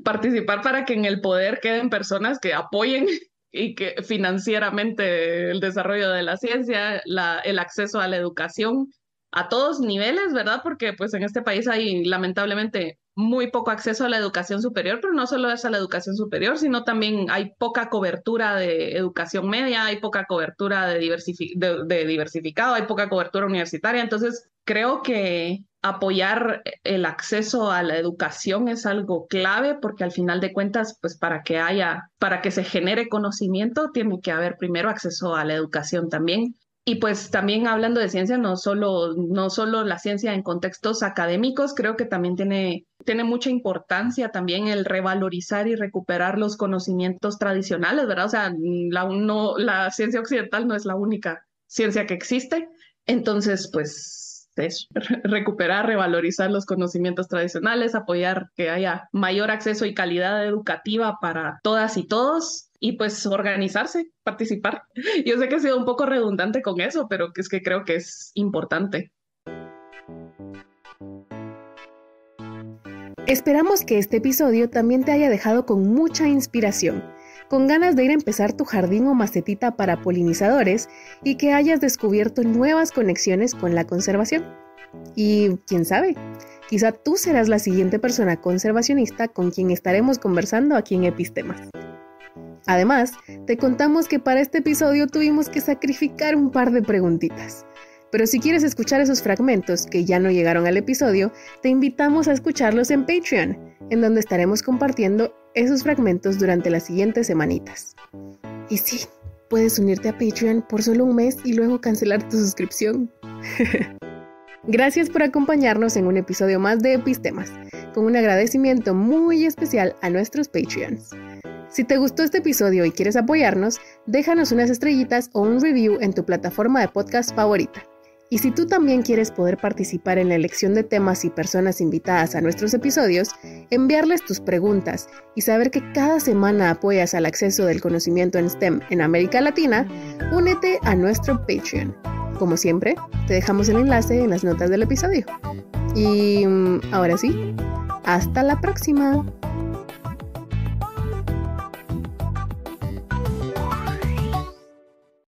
para que en el poder queden personas que apoyen y que financieramente el desarrollo de la ciencia, el acceso a la educación a todos niveles, ¿verdad? Porque pues en este país hay lamentablemente muy poco acceso a la educación superior, pero no solo es a la educación superior, sino también hay poca cobertura de educación media, hay poca cobertura de diversificado, hay poca cobertura universitaria. Entonces, creo que apoyar el acceso a la educación es algo clave porque al final de cuentas, pues para que se genere conocimiento, tiene que haber primero acceso a la educación también. Y pues también hablando de ciencia, no solo la ciencia en contextos académicos, creo que también tiene mucha importancia también el revalorizar y recuperar los conocimientos tradicionales, ¿verdad? O sea, la ciencia occidental no es la única ciencia que existe. Entonces, pues es recuperar, revalorizar los conocimientos tradicionales, apoyar que haya mayor acceso y calidad educativa para todas y todos. Y pues organizarse, participar. Yo sé que he sido un poco redundante con eso, pero es que creo que es importante. Esperamos que este episodio también te haya dejado con mucha inspiración, con ganas de ir a empezar tu jardín o macetita para polinizadores y que hayas descubierto nuevas conexiones con la conservación. Y quién sabe, quizá tú serás la siguiente persona conservacionista con quien estaremos conversando aquí en Epistemas. Además, te contamos que para este episodio tuvimos que sacrificar un par de preguntitas. Pero si quieres escuchar esos fragmentos que ya no llegaron al episodio, te invitamos a escucharlos en Patreon, en donde estaremos compartiendo esos fragmentos durante las siguientes semanitas. Y sí, puedes unirte a Patreon por solo un mes y luego cancelar tu suscripción. Gracias por acompañarnos en un episodio más de Epistemas, con un agradecimiento muy especial a nuestros Patreons. Si te gustó este episodio y quieres apoyarnos, déjanos unas estrellitas o un review en tu plataforma de podcast favorita. Y si tú también quieres poder participar en la elección de temas y personas invitadas a nuestros episodios, enviarles tus preguntas y saber que cada semana apoyas al acceso del conocimiento en STEM en América Latina, únete a nuestro Patreon. Como siempre, te dejamos el enlace en las notas del episodio. Y ahora sí, hasta la próxima.